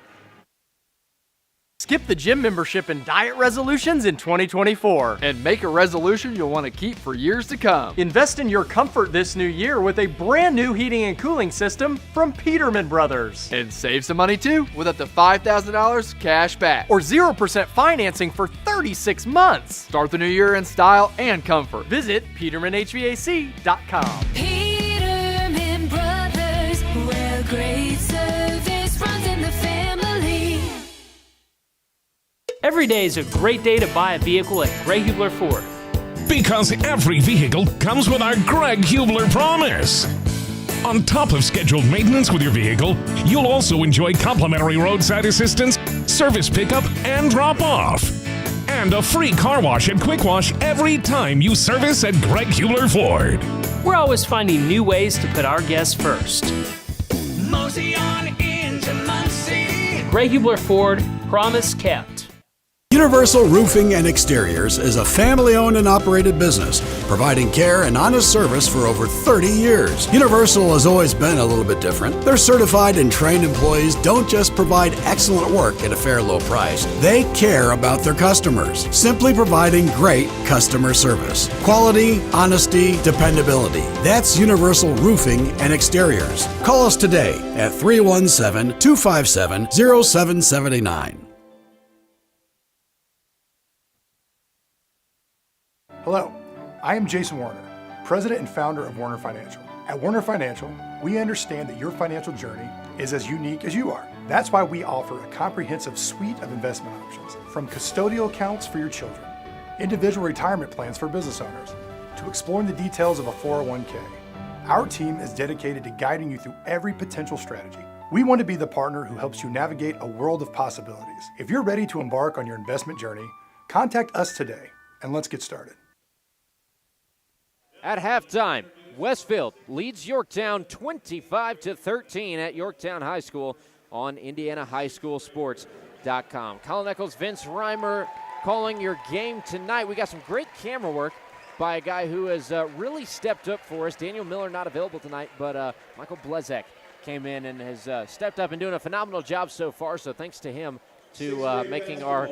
Skip the gym membership and diet resolutions in 2024. And make a resolution you'll want to keep for years to come. Invest in your comfort this new year with a brand new heating and cooling system from Peterman Brothers. And save some money too with up to $5,000 cash back. Or 0% financing for 36 months. Start the new year in style and comfort. Visit PetermanHVAC.com. Peterman Brothers, where great service runs in the family. Every day is a great day to buy a vehicle at Greg Hubler Ford. Because every vehicle comes with our Greg Hubler promise. On top of scheduled maintenance with your vehicle, you'll also enjoy complimentary roadside assistance, service pickup, and drop-off. And a free car wash and quick wash every time you service at Greg Hubler Ford. We're always finding new ways to put our guests first. Mosey on into Muncie. Greg Hubler Ford, promise kept. Universal Roofing and Exteriors is a family-owned and operated business, providing care and honest service for over 30 years. Universal has always been a little bit different. Their certified and trained employees don't just provide excellent work at a fair low price. They care about their customers, simply providing great customer service. Quality, honesty, dependability. That's Universal Roofing and Exteriors. Call us today at 317-257-0779. Hello, I am Jason Warner, President and founder of Warner Financial. At Warner Financial, we understand that your financial journey is as unique as you are. That's why we offer a comprehensive suite of investment options, from custodial accounts for your children, individual retirement plans for business owners, to exploring the details of a 401k. Our team is dedicated to guiding you through every potential strategy. We want to be the partner who helps you navigate a world of possibilities. If you're ready to embark on your investment journey, contact us today, and let's get started. At halftime, Westfield leads Yorktown 25-13 at Yorktown High School on IndianaHighSchoolSports.com. Colin Eccles, Vince Reimer calling your game tonight. We got some great camera work by a guy who has really stepped up for us. Daniel Miller not available tonight, but Michael Blezek came in and has stepped up and doing a phenomenal job so far, so thanks to him to making our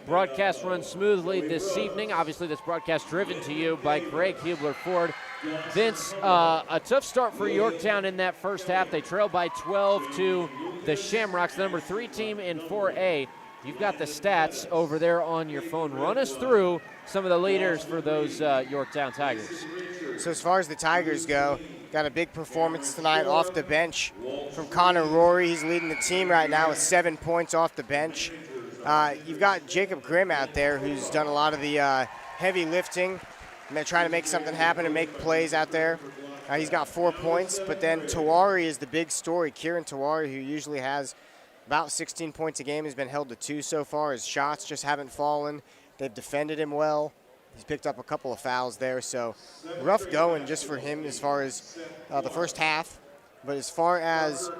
broadcast run smoothly this evening. Obviously, this broadcast driven to you by Greg Hubler Ford. Vince, a tough start for Yorktown in that first half. They trail by 12 to the Shamrocks, the number 3 team in 4A. You've got the stats over there on your phone. Run us through some of the leaders for those Yorktown Tigers. So as far as the Tigers go, got a big performance tonight off the bench from Connor Rory. He's leading the team right now with 7 points off the bench. You've got Jacob Grimm out there who's done a lot of the heavy lifting, and they're trying to make something happen and make plays out there. He's got 4 points, but then Tawari is the big story. Kieran Tawari, who usually has about 16 points a game, has been held to 2 so far. His shots just haven't fallen. They've defended him well. He's picked up a couple of fouls there, so rough going just for him as far as the first half. But as far as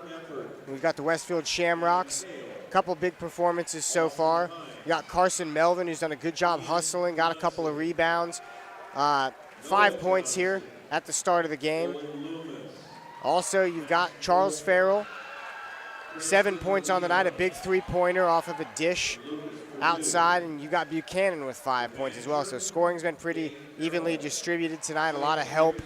we've got the Westfield Shamrocks, a couple big performances so far. You got Carson Melvin, who's done a good job hustling, got a couple of rebounds. 5 points here at the start of the game. Also, you've got Charles Farrell, 7 points on the night, a big three-pointer off of a dish outside, and you got Buchanan with 5 points as well. So scoring's been pretty evenly distributed tonight. A lot of help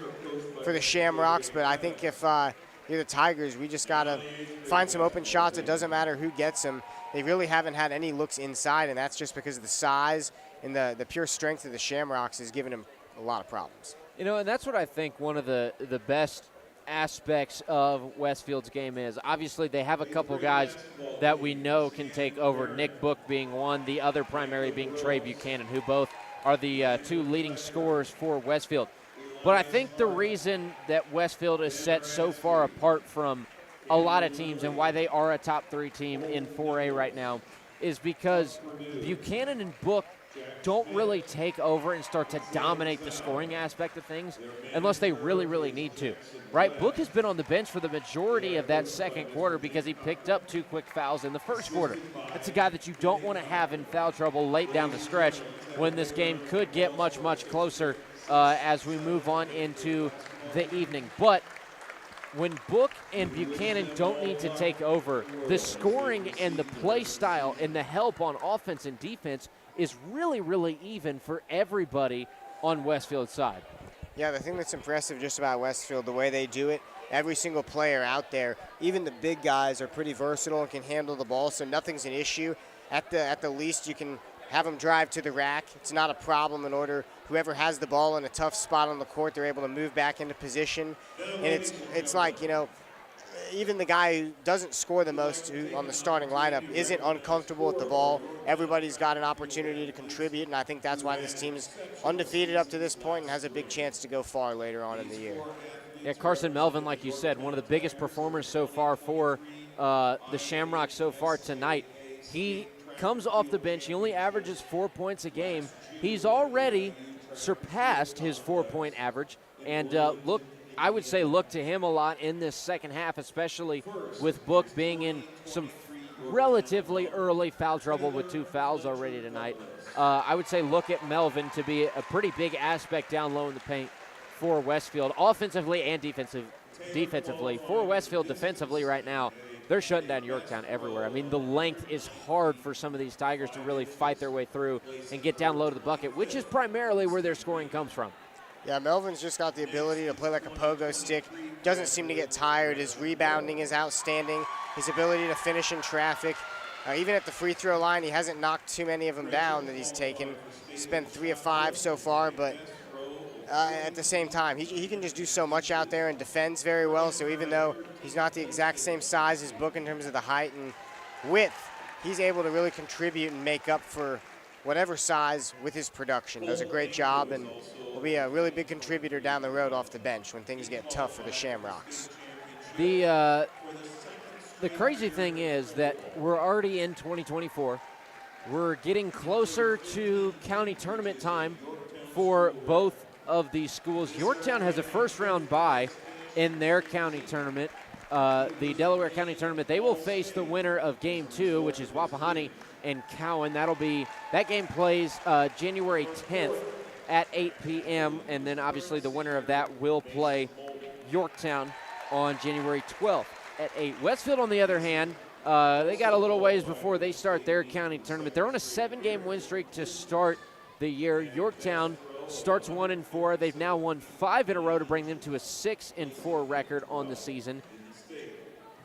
for the Shamrocks, but I think if you're the Tigers, we just got to find some open shots. It doesn't matter who gets them. They really haven't had any looks inside, and that's just because of the size and the pure strength of the Shamrocks is giving them a lot of problems. You know, and that's what I think one of the best aspects of Westfield's game is. Obviously, they have a couple guys that we know can take over, Nick Book being one, the other primary being Trey Buchanan, who both are the 2 leading scorers for Westfield. But I think the reason that Westfield is set so far apart from a lot of teams and why they are a top 3 team in 4A right now is because Buchanan and Book don't really take over and start to dominate the scoring aspect of things unless they really, really need to, right? Book has been on the bench for the majority of that second quarter because he picked up 2 quick fouls in the first quarter. That's a guy that you don't want to have in foul trouble late down the stretch when this game could get much, much closer as we move on into the evening. But when Book and Buchanan don't need to take over, the scoring and the play style and the help on offense and defense is really, really even for everybody on Westfield's side. Yeah, the thing that's impressive just about Westfield, the way they do it, every single player out there, even the big guys, are pretty versatile and can handle the ball, so nothing's an issue. At the least, you can have them drive to the rack. It's not a problem in order. Whoever has the ball in a tough spot on the court, they're able to move back into position. And it's like, you know, even the guy who doesn't score the most on the starting lineup isn't uncomfortable with the ball. Everybody's got an opportunity to contribute, and I think that's why this team is undefeated up to this point and has a big chance to go far later on in the year. Yeah, Carson Melvin, like you said, one of the biggest performers so far for the Shamrocks so far tonight. He comes off the bench. He only averages 4 points a game. He's already surpassed his 4-point average, and I would say look to him a lot in this second half, especially with Book being in some relatively early foul trouble with 2 fouls already tonight. I would say look at Melvin to be a pretty big aspect down low in the paint for Westfield, offensively and defensively. For Westfield defensively right now, they're shutting down Yorktown everywhere. I mean, the length is hard for some of these Tigers to really fight their way through and get down low to the bucket, which is primarily where their scoring comes from. Yeah, Melvin's just got the ability to play like a pogo stick. Doesn't seem to get tired. His rebounding is outstanding. His ability to finish in traffic. Even at the free throw line, he hasn't knocked too many of them down that he's taken. He's been 3 of 5 so far, but at the same time, he can just do so much out there and defends very well. So even though he's not the exact same size as Book in terms of the height and width, he's able to really contribute and make up for whatever size with his production. Does a great job and will be a really big contributor down the road off the bench when things get tough for the Shamrocks. The crazy thing is that we're already in 2024. We're getting closer to county tournament time for both of these schools. Yorktown has a first-round bye in their county tournament. The Delaware County Tournament, they will face the winner of Game 2, which is Wapahani and Cowan. That game plays January 10th at 8 p.m., and then obviously the winner of that will play Yorktown on January 12th at 8. Westfield, on the other hand, they got a little ways before they start their county tournament. They're on a 7-game win streak to start the year. Yorktown starts 1-4. They've now won 5 in a row to bring them to a 6-4 record on the season.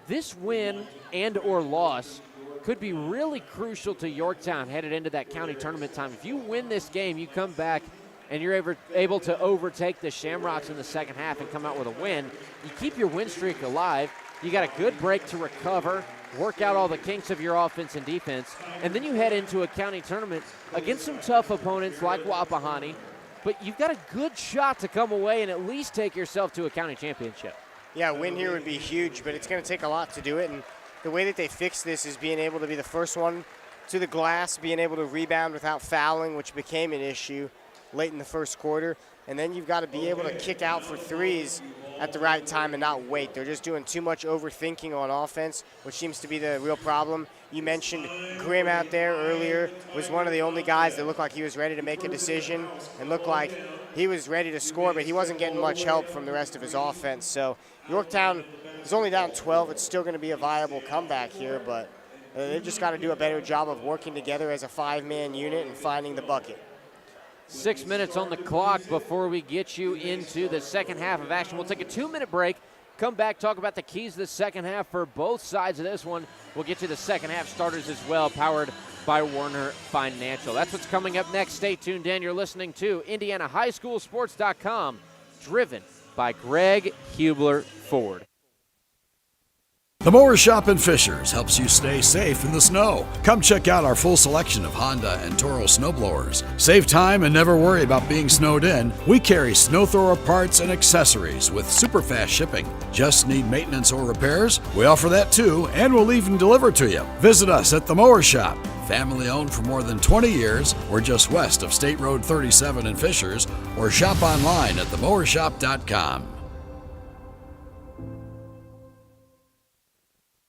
This win and or loss could be really crucial to Yorktown headed into that county tournament time. If you win this game, you come back and you're able to overtake the Shamrocks in the second half and come out with a win. You keep your win streak alive. You got a good break to recover, work out all the kinks of your offense and defense, and then you head into a county tournament against some tough opponents like Wapahani. But you've got a good shot to come away and at least take yourself to a county championship. Yeah, a win here would be huge, but it's going to take a lot to do it. And the way that they fix this is being able to be the first one to the glass, being able to rebound without fouling, which became an issue late in the first quarter. And then you've got to be able to kick out for threes at the right time and not wait. They're just doing too much overthinking on offense, which seems to be the real problem. You mentioned Grimm out there earlier, was one of the only guys that looked like he was ready to make a decision and looked like he was ready to score, but he wasn't getting much help from the rest of his offense. So Yorktown is only down 12. It's still going to be a viable comeback here, but they've just got to do a better job of working together as a 5-man unit and finding the bucket. 6 minutes on the clock before we get you into the second half of action. We'll take a 2-minute break, come back, talk about the keys to the second half for both sides of this one. We'll get to the second half starters as well, powered by Warner Financial. That's what's coming up next. Stay tuned in. You're listening to IndianaHighSchoolSports.com, driven by Greg Hubler Ford. The Mower Shop in Fishers helps you stay safe in the snow. Come check out our full selection of Honda and Toro snowblowers. Save time and never worry about being snowed in. We carry snow thrower parts and accessories with super fast shipping. Just need maintenance or repairs? We offer that too, and we'll even deliver to you. Visit us at The Mower Shop. Family owned for more than 20 years. We're just west of State Road 37 in Fishers, or shop online at themowershop.com.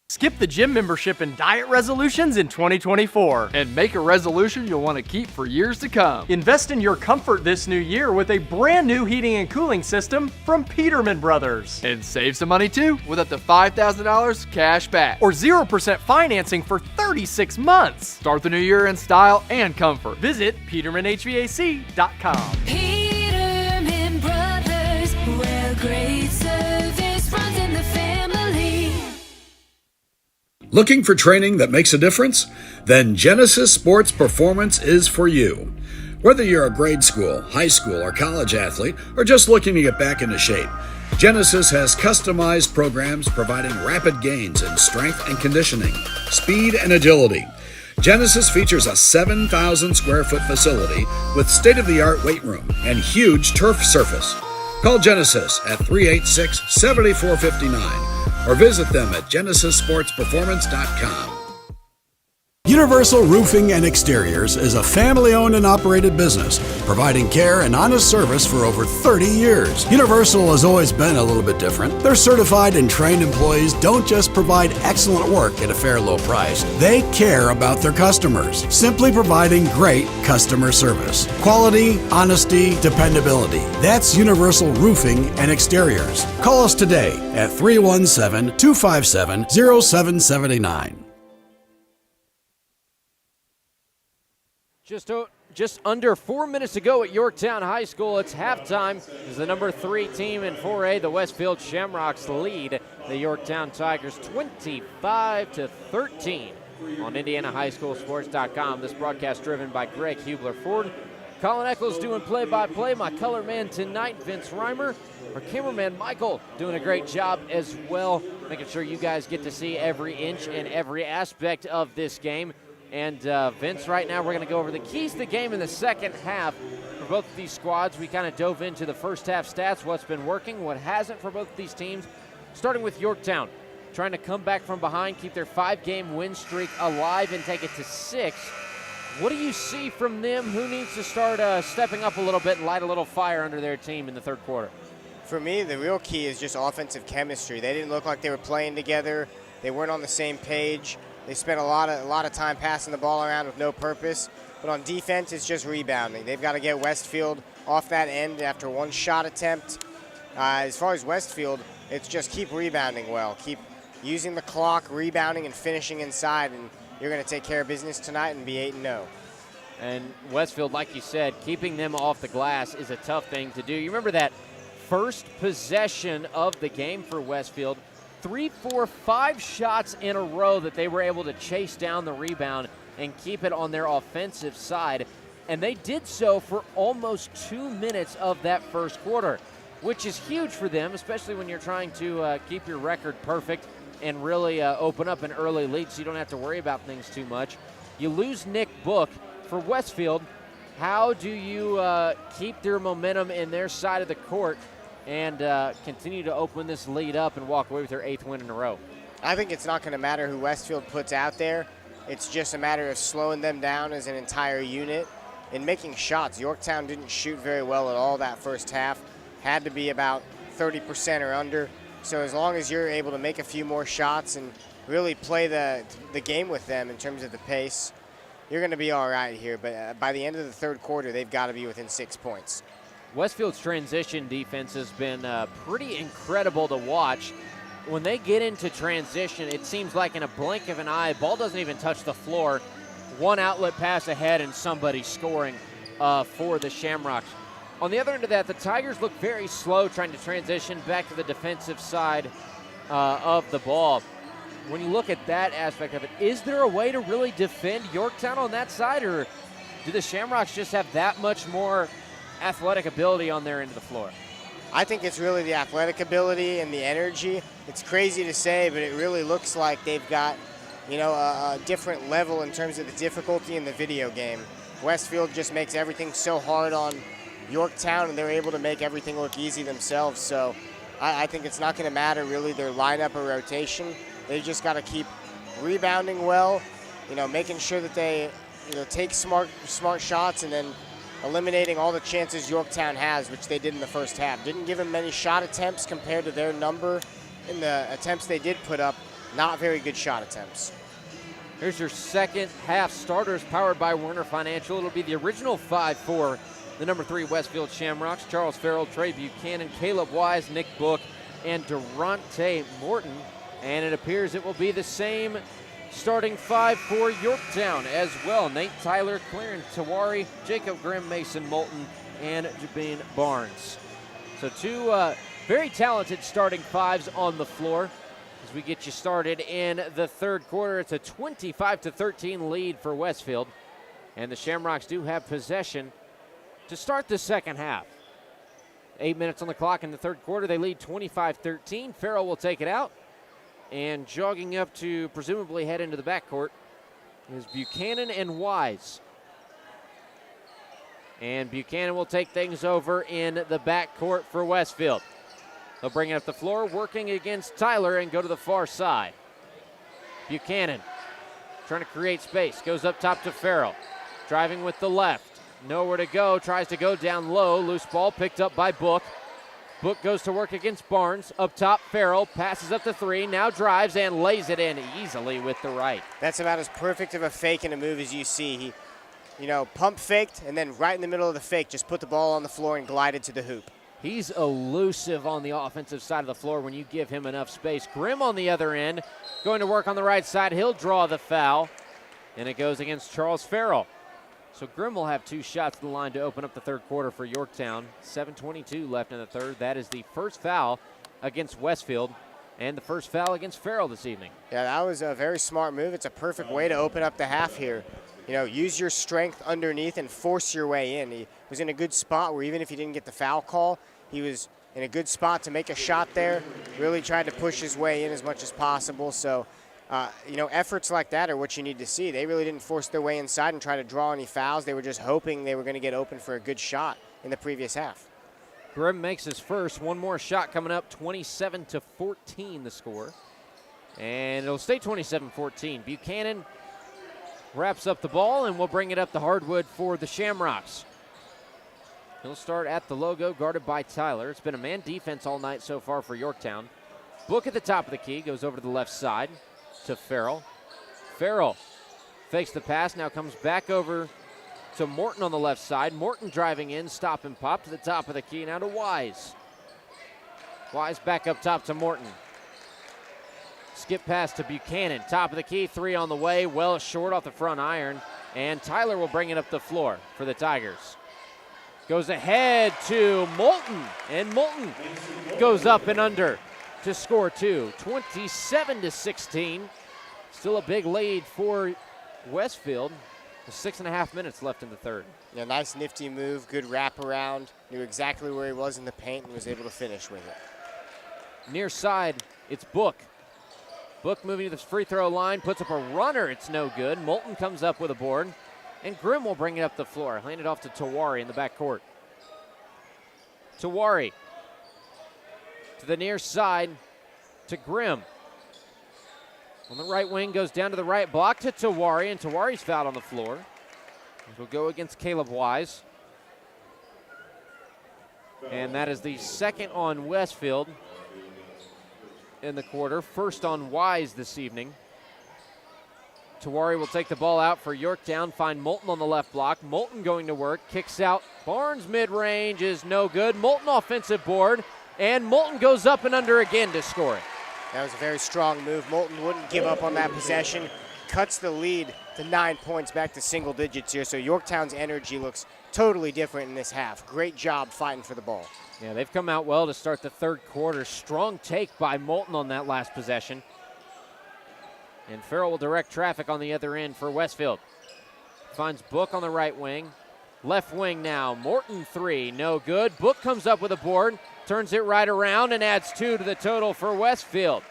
Skip the gym membership and diet resolutions in 2024. And make a resolution you'll want to keep for years to come. Invest in your comfort this new year with a brand new heating and cooling system from Peterman Brothers. And save some money too with up to $5,000 cash back. Or 0% financing for 36 months. Start the new year in style and comfort. Visit PetermanHVAC.com. Peterman Brothers, where great service runs in the family. Looking for training that makes a difference? Then Genesis Sports Performance is for you. Whether you're a grade school, high school, or college athlete, or just looking to get back into shape, Genesis has customized programs providing rapid gains in strength and conditioning, speed and agility. Genesis features a 7,000 square foot facility with state-of-the-art weight room and huge turf surface. Call Genesis at 386-7459 or visit them at genesissportsperformance.com. Universal Roofing and Exteriors is a family-owned and operated business, providing care and honest service for over 30 years. Universal has always been a little bit different. Their certified and trained employees don't just provide excellent work at a fair low price. They care about their customers, simply providing great customer service. Quality, honesty, dependability. That's Universal Roofing and Exteriors. Call us today at 317-257-0779. Just under 4 minutes to go at Yorktown High School. It's halftime as the number 3 team in 4A, the Westfield Shamrocks, lead the Yorktown Tigers 25-13 on IndianaHighSchoolSports.com. This broadcast driven by Greg Hubler Ford. Colin Eccles doing play-by-play. My color man tonight, Vince Reimer. Our cameraman, Michael, doing a great job as well, making sure you guys get to see every inch and every aspect of this game. And Vince, right now we're going to go over the keys to the game in the second half for both of these squads. We kind of dove into the first half stats, what's been working, what hasn't for both of these teams. Starting with Yorktown, trying to come back from behind, keep their 5-game win streak alive and take it to 6. What do you see from them? Who needs to start stepping up a little bit and light a little fire under their team in the third quarter? For me, the real key is just offensive chemistry. They didn't look like they were playing together. They weren't on the same page. They spent a lot of time passing the ball around with no purpose. But on defense, it's just rebounding. They've got to get Westfield off that end after one shot attempt. As far as Westfield, it's just keep rebounding well. Keep using the clock, rebounding, and finishing inside, and you're going to take care of business tonight and be 8-0. And Westfield, like you said, keeping them off the glass is a tough thing to do. You remember that first possession of the game for Westfield, 3, 4, 5 shots in a row that they were able to chase down the rebound and keep it on their offensive side. And they did so for almost 2 minutes of that first quarter, which is huge for them, especially when you're trying to keep your record perfect and really open up an early lead so you don't have to worry about things too much. You lose Nick Book for Westfield. How do you keep their momentum in their side of the court and continue to open this lead up and walk away with their 8th win in a row? I think it's not going to matter who Westfield puts out there. It's just a matter of slowing them down as an entire unit and making shots. Yorktown didn't shoot very well at all that first half. Had to be about 30% or under. So as long as you're able to make a few more shots and really play the game with them in terms of the pace, you're going to be all right here. But by the end of the third quarter, they've got to be within 6 points. Westfield's transition defense has been pretty incredible to watch. When they get into transition, it seems like in a blink of an eye, ball doesn't even touch the floor. One outlet pass ahead and somebody scoring for the Shamrocks. On the other end of that, the Tigers look very slow trying to transition back to the defensive side of the ball. When you look at that aspect of it, is there a way to really defend Yorktown on that side, or do the Shamrocks just have that much more athletic ability on their end of the floor? I think it's really the athletic ability and the energy. It's crazy to say, but it really looks like they've got, a different level in terms of the difficulty in the video game. Westfield just makes everything so hard on Yorktown, and they're able to make everything look easy themselves. So I think it's not going to matter really their lineup or rotation. They just got to keep rebounding well, making sure that they take smart shots, and then eliminating all the chances Yorktown has, which they did in the first half. Didn't give them many shot attempts compared to their number in the attempts they did put up. Not very good shot attempts. Here's your second half starters powered by Werner Financial. It'll be the original 5 for the number 3 Westfield Shamrocks: Charles Farrell, Trey Buchanan, Caleb Wise, Nick Book, and Durante Morton. And it appears it will be the same starting 5 for Yorktown as well: Nate Tyler, Clarence Tawari, Jacob Grimm, Mason Moulton, and Jabin Barnes. So 2 very talented starting 5s on the floor as we get you started in the third quarter. It's a 25-13 lead for Westfield, and the Shamrocks do have possession to start the second half. 8 minutes on the clock in the third quarter. They lead 25-13. Farrell will take it out. And jogging up to presumably head into the backcourt is Buchanan and Wise. And Buchanan will take things over in the backcourt for Westfield. They'll bring it up the floor, working against Tyler, and go to the far side. Buchanan trying to create space. Goes up top to Farrell. Driving with the left. Nowhere to go. Tries to go down low. Loose ball picked up by Book. Book goes to work against Barnes. Up top, Farrell passes up to 3. Now drives and lays it in easily with the right. That's about as perfect of a fake and a move as you see. He, pump faked, and then right in the middle of the fake, just put the ball on the floor and glided to the hoop. He's elusive on the offensive side of the floor when you give him enough space. Grimm on the other end, going to work on the right side. He'll draw the foul, and it goes against Charles Farrell. So Grimm will have 2 shots to the line to open up the third quarter for Yorktown. 7:22 left in the third. That is the first foul against Westfield and the first foul against Farrell this evening. Yeah, that was a very smart move. It's a perfect way to open up the half here. Use your strength underneath and force your way in. He was in a good spot where even if he didn't get the foul call, he was in a good spot to make a shot there. Really tried to push his way in as much as possible. So, efforts like that are what you need to see. They really didn't force their way inside and try to draw any fouls. They were just hoping they were going to get open for a good shot in the previous half. Grimm makes his first. One more shot coming up. 27-14 the score. And it'll stay 27-14. Buchanan wraps up the ball, and we'll bring it up the hardwood for the Shamrocks. He'll start at the logo, guarded by Tyler. It's been a man defense all night so far for Yorktown. Book at the top of the key, goes over to the left side to Farrell. Farrell fakes the pass, now comes back over to Morton on the left side. Morton driving in, stop and pop to the top of the key, now to Wise. Wise back up top to Morton. Skip pass to Buchanan, top of the key, 3 on the way, well short off the front iron, and Tyler will bring it up the floor for the Tigers. Goes ahead to Moulton, and Moulton goes up and under to score 2, 27-16. Still a big lead for Westfield. With 6.5 minutes left in the third. Yeah, nice nifty move, good wraparound. Knew exactly where he was in the paint and was able to finish with it. Near side, it's Book. Book moving to the free throw line, puts up a runner. It's no good. Moulton comes up with a board, and Grimm will bring it up the floor. Hand it off to Tawari in the backcourt. Tawari to the near side to Grimm. On the right wing, goes down to the right block to Tawari, and Tawari's fouled on the floor. This will go against Caleb Wise. And that is the second on Westfield in the quarter. First on Wise this evening. Tawari will take the ball out for Yorktown, find Moulton on the left block. Moulton going to work, kicks out. Barnes mid-range is no good. Moulton offensive board, and Moulton goes up and under again to score it. That was a very strong move. Moulton wouldn't give up on that possession. Cuts the lead to 9 points, back to single digits here. So Yorktown's energy looks totally different in this half. Great job fighting for the ball. Yeah, they've come out well to start the third quarter. Strong take by Moulton on that last possession. And Farrell will direct traffic on the other end for Westfield. Finds Book on the right wing. Left wing now. Morton 3, no good. Book comes up with a board, turns it right around, and adds 2 to the total for Westfield.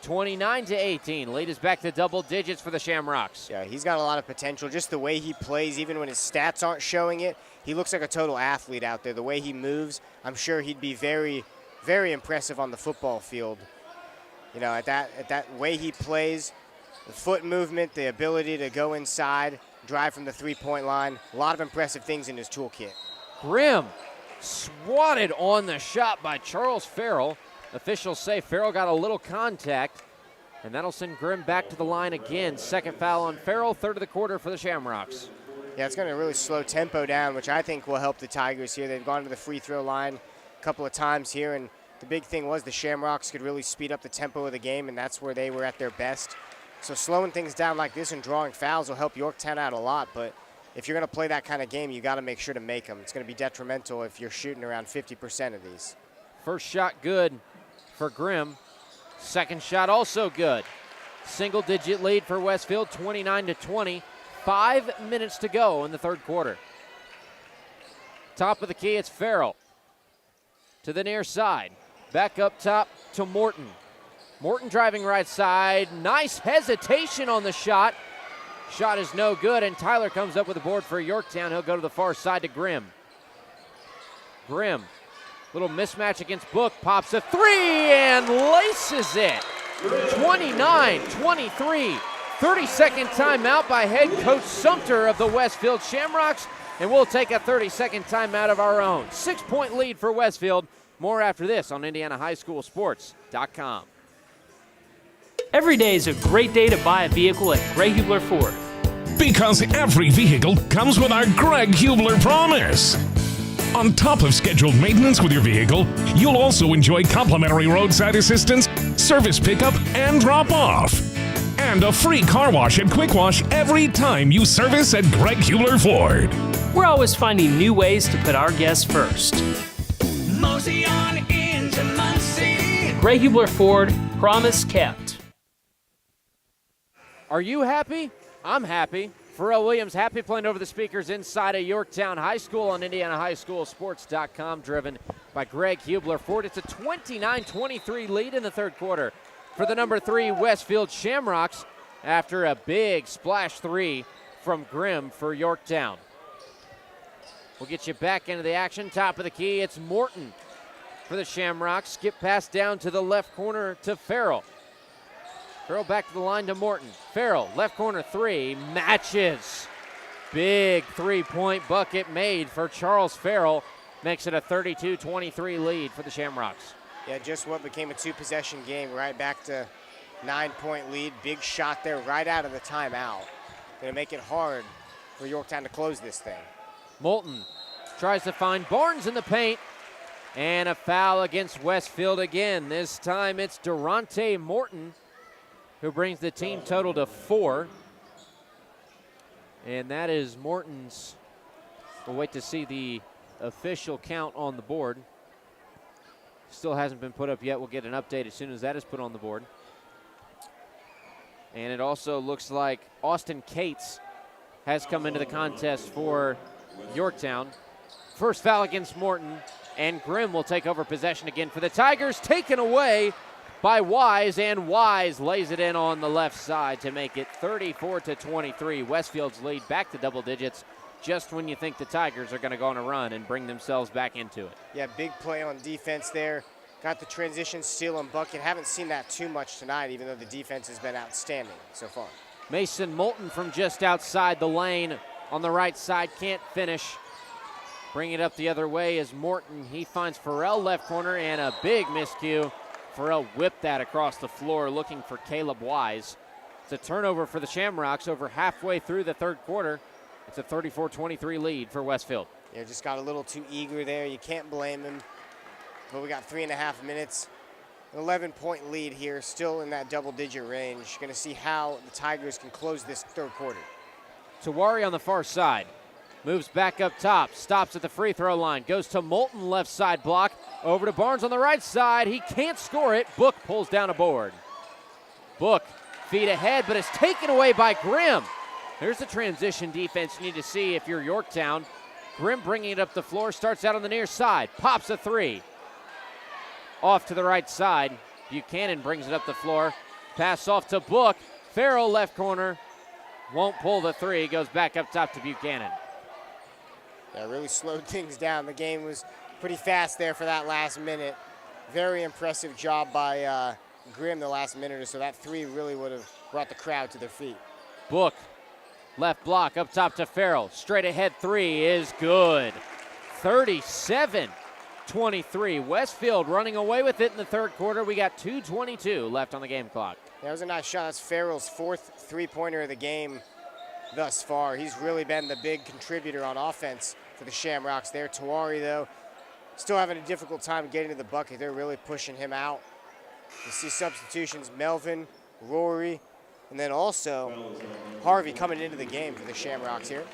29-18. Lead is back to double digits for the Shamrocks. Yeah, he's got a lot of potential. Just the way he plays, even when his stats aren't showing it, he looks like a total athlete out there. The way he moves, I'm sure he'd be very, very impressive on the football field. At that way he plays, the foot movement, the ability to go inside, drive from the three-point line, a lot of impressive things in his toolkit. Grimm swatted on the shot by Charles Farrell. Officials say Farrell got a little contact, and that'll send Grimm back to the line again. Second foul on Farrell, third of the quarter for the Shamrocks. Yeah, it's going to really slow tempo down, which I think will help the Tigers here. They've gone to the free throw line a couple of times here, and the big thing was the Shamrocks could really speed up the tempo of the game, and that's where they were at their best. So slowing things down like this and drawing fouls will help Yorktown out a lot, but if you're going to play that kind of game, you got to make sure to make them. It's going to be detrimental if you're shooting around 50% of these. First shot good for Grimm. Second shot also good. Single-digit lead for Westfield, 29-20. 5 minutes to go in the third quarter. Top of the key, it's Farrell. To the near side. Back up top to Morton. Morton driving right side. Nice hesitation on the shot. Shot is no good, and Tyler comes up with a board for Yorktown. He'll go to the far side to Grimm. Grimm, little mismatch against Book, pops a 3 and laces it. 29-23. 30-second timeout by head coach Sumter of the Westfield Shamrocks, and we'll take a 30-second timeout of our own. 6-point lead for Westfield. More after this on IndianaHighSchoolSports.com. Every day is a great day to buy a vehicle at Gray Hubler Ford. Because every vehicle comes with our Greg Hubler promise. On top of scheduled maintenance with your vehicle, you'll also enjoy complimentary roadside assistance, service pickup, and drop-off. And a free car wash and quick wash every time you service at Greg Hubler Ford. We're always finding new ways to put our guests first. Mosey on into Muncie. Gray Hubler Ford, promise kept. Are you happy? I'm happy. Pharrell Williams happy playing over the speakers inside of Yorktown High School on IndianaHighSchoolSports.com, driven by Greg Hubler Ford. It's a 29-23 lead in the third quarter for the number 3 Westfield Shamrocks after a big splash 3 from Grimm for Yorktown. We'll get you back into the action. Top of the key, it's Morton for the Shamrocks. Skip pass down to the left corner to Farrell. Farrell back to the line to Morton. Farrell, left corner 3, matches. Big three-point bucket made for Charles Farrell. Makes it a 32-23 lead for the Shamrocks. Yeah, just what became a 2-possession game, right back to 9-point lead. Big shot there right out of the timeout. Gonna make it hard for Yorktown to close this thing. Moulton tries to find Barnes in the paint. And a foul against Westfield again. This time it's Durante Morton who brings the team total to 4. And that is Morton's. We'll wait to see the official count on the board. Still hasn't been put up yet. We'll get an update as soon as that is put on the board. And it also looks like Austin Cates has come into the contest for Yorktown. First foul against Morton, and Grimm will take over possession again for the Tigers. Taken away by Wise, and Wise lays it in on the left side to make it 34-23. Westfield's lead back to double digits just when you think the Tigers are going to go on a run and bring themselves back into it. Yeah, big play on defense there. Got the transition steal and bucket. Haven't seen that too much tonight, even though the defense has been outstanding so far. Mason Moulton from just outside the lane on the right side can't finish. Bring it up the other way is Morton. He finds Pharrell left corner and a big miscue. Pharrell whipped that across the floor looking for Caleb Wise. It's a turnover for the Shamrocks over halfway through the third quarter. It's a 34-23 lead for Westfield. Yeah, just got a little too eager there. You can't blame him. But we got 3.5 minutes. An 11-point lead here, still in that double-digit range. Going to see how the Tigers can close this third quarter. Tawari on the far side. Moves back up top, stops at the free throw line, goes to Moulton left side block, over to Barnes on the right side. He can't score it. Book pulls down a board. Book feet ahead, but it's taken away by Grimm. There's the transition defense you need to see if you're Yorktown. Grimm bringing it up the floor, starts out on the near side, pops a 3. Off to the right side. Buchanan brings it up the floor. Pass off to Book. Farrell left corner. Won't pull the 3. Goes back up top to Buchanan. Yeah, really slowed things down. The game was pretty fast there for that last minute. Very impressive job by Grimm the last minute or so. That 3 really would have brought the crowd to their feet. Book. Left block up top to Farrell. Straight ahead 3 is good. 37-23. Westfield running away with it in the third quarter. We got 2:22 left on the game clock. That was a nice shot. That's Farrell's 4th three-pointer of the game thus far. He's really been the big contributor on offense for the Shamrocks there. Tawari, though, still having a difficult time getting to the bucket. They're really pushing him out. You see substitutions, Melvin, Rory, and then also Harvey coming into the game for the Shamrocks here.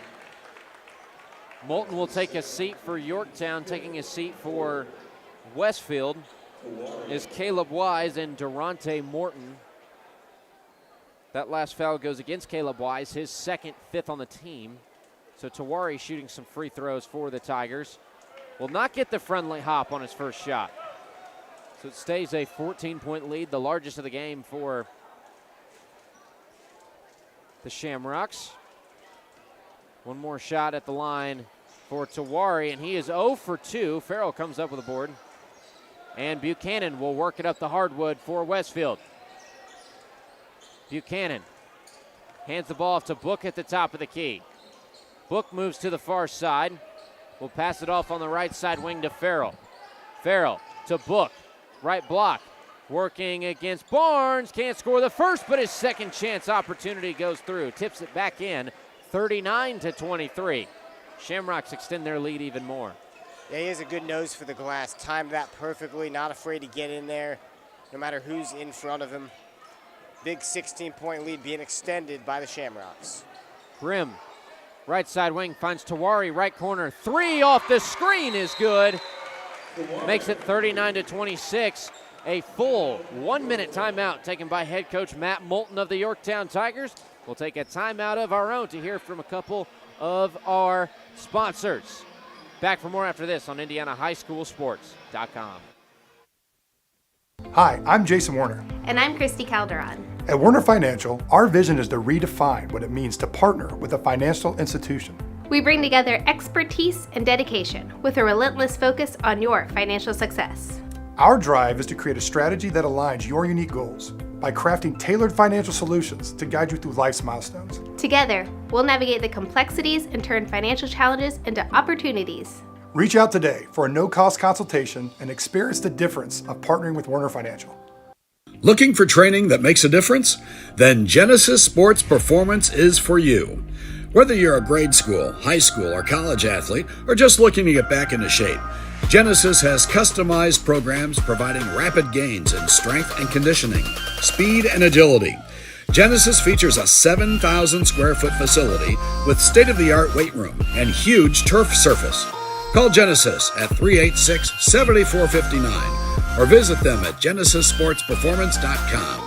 Moulton will take a seat for Yorktown. Taking a seat for Westfield is Caleb Wise and Durante Morton. That last foul goes against Caleb Wise, his second, 5th on the team. So Tawari shooting some free throws for the Tigers. Will not get the friendly hop on his first shot. So it stays a 14-point lead, the largest of the game for the Shamrocks. One more shot at the line for Tawari, and he is 0 for 2. Farrell comes up with a board. And Buchanan will work it up the hardwood for Westfield. Buchanan Hands the ball off to Book at the top of the key. Book moves to the far side. Will pass it off on the right side wing to Farrell. Farrell to Book. Right block. Working against Barnes. Can't score the first, but his second chance opportunity goes through. Tips it back in. 39-23. Shamrocks extend their lead even more. Yeah, he has a good nose for the glass. Timed that perfectly. Not afraid to get in there, no matter who's in front of him. Big 16-point lead being extended by the Shamrocks. Grimm, right side wing, finds Tawari, right corner. Three off the screen is good. Makes it 39-26. A full 1 minute timeout taken by head coach Matt Moulton of the Yorktown Tigers. We'll take a timeout of our own to hear from a couple of our sponsors. Back for more after this on IndianaHighSchoolSports.com. Hi, I'm Jason Warner. And I'm Christy Calderon. At Warner Financial, our vision is to redefine what it means to partner with a financial institution. We bring together expertise and dedication with a relentless focus on your financial success. Our drive is to create a strategy that aligns your unique goals by crafting tailored financial solutions to guide you through life's milestones. Together, we'll navigate the complexities and turn financial challenges into opportunities. Reach out today for a no-cost consultation and experience the difference of partnering with Warner Financial. Looking for training that makes a difference? Then Genesis Sports Performance is for you. Whether you're a grade school, high school, or college athlete, or just looking to get back into shape, Genesis has customized programs providing rapid gains in strength and conditioning, speed and agility. Genesis features a 7,000 square foot facility with state-of-the-art weight room and huge turf surface. Call Genesis at 386-7459 or visit them at genesissportsperformance.com.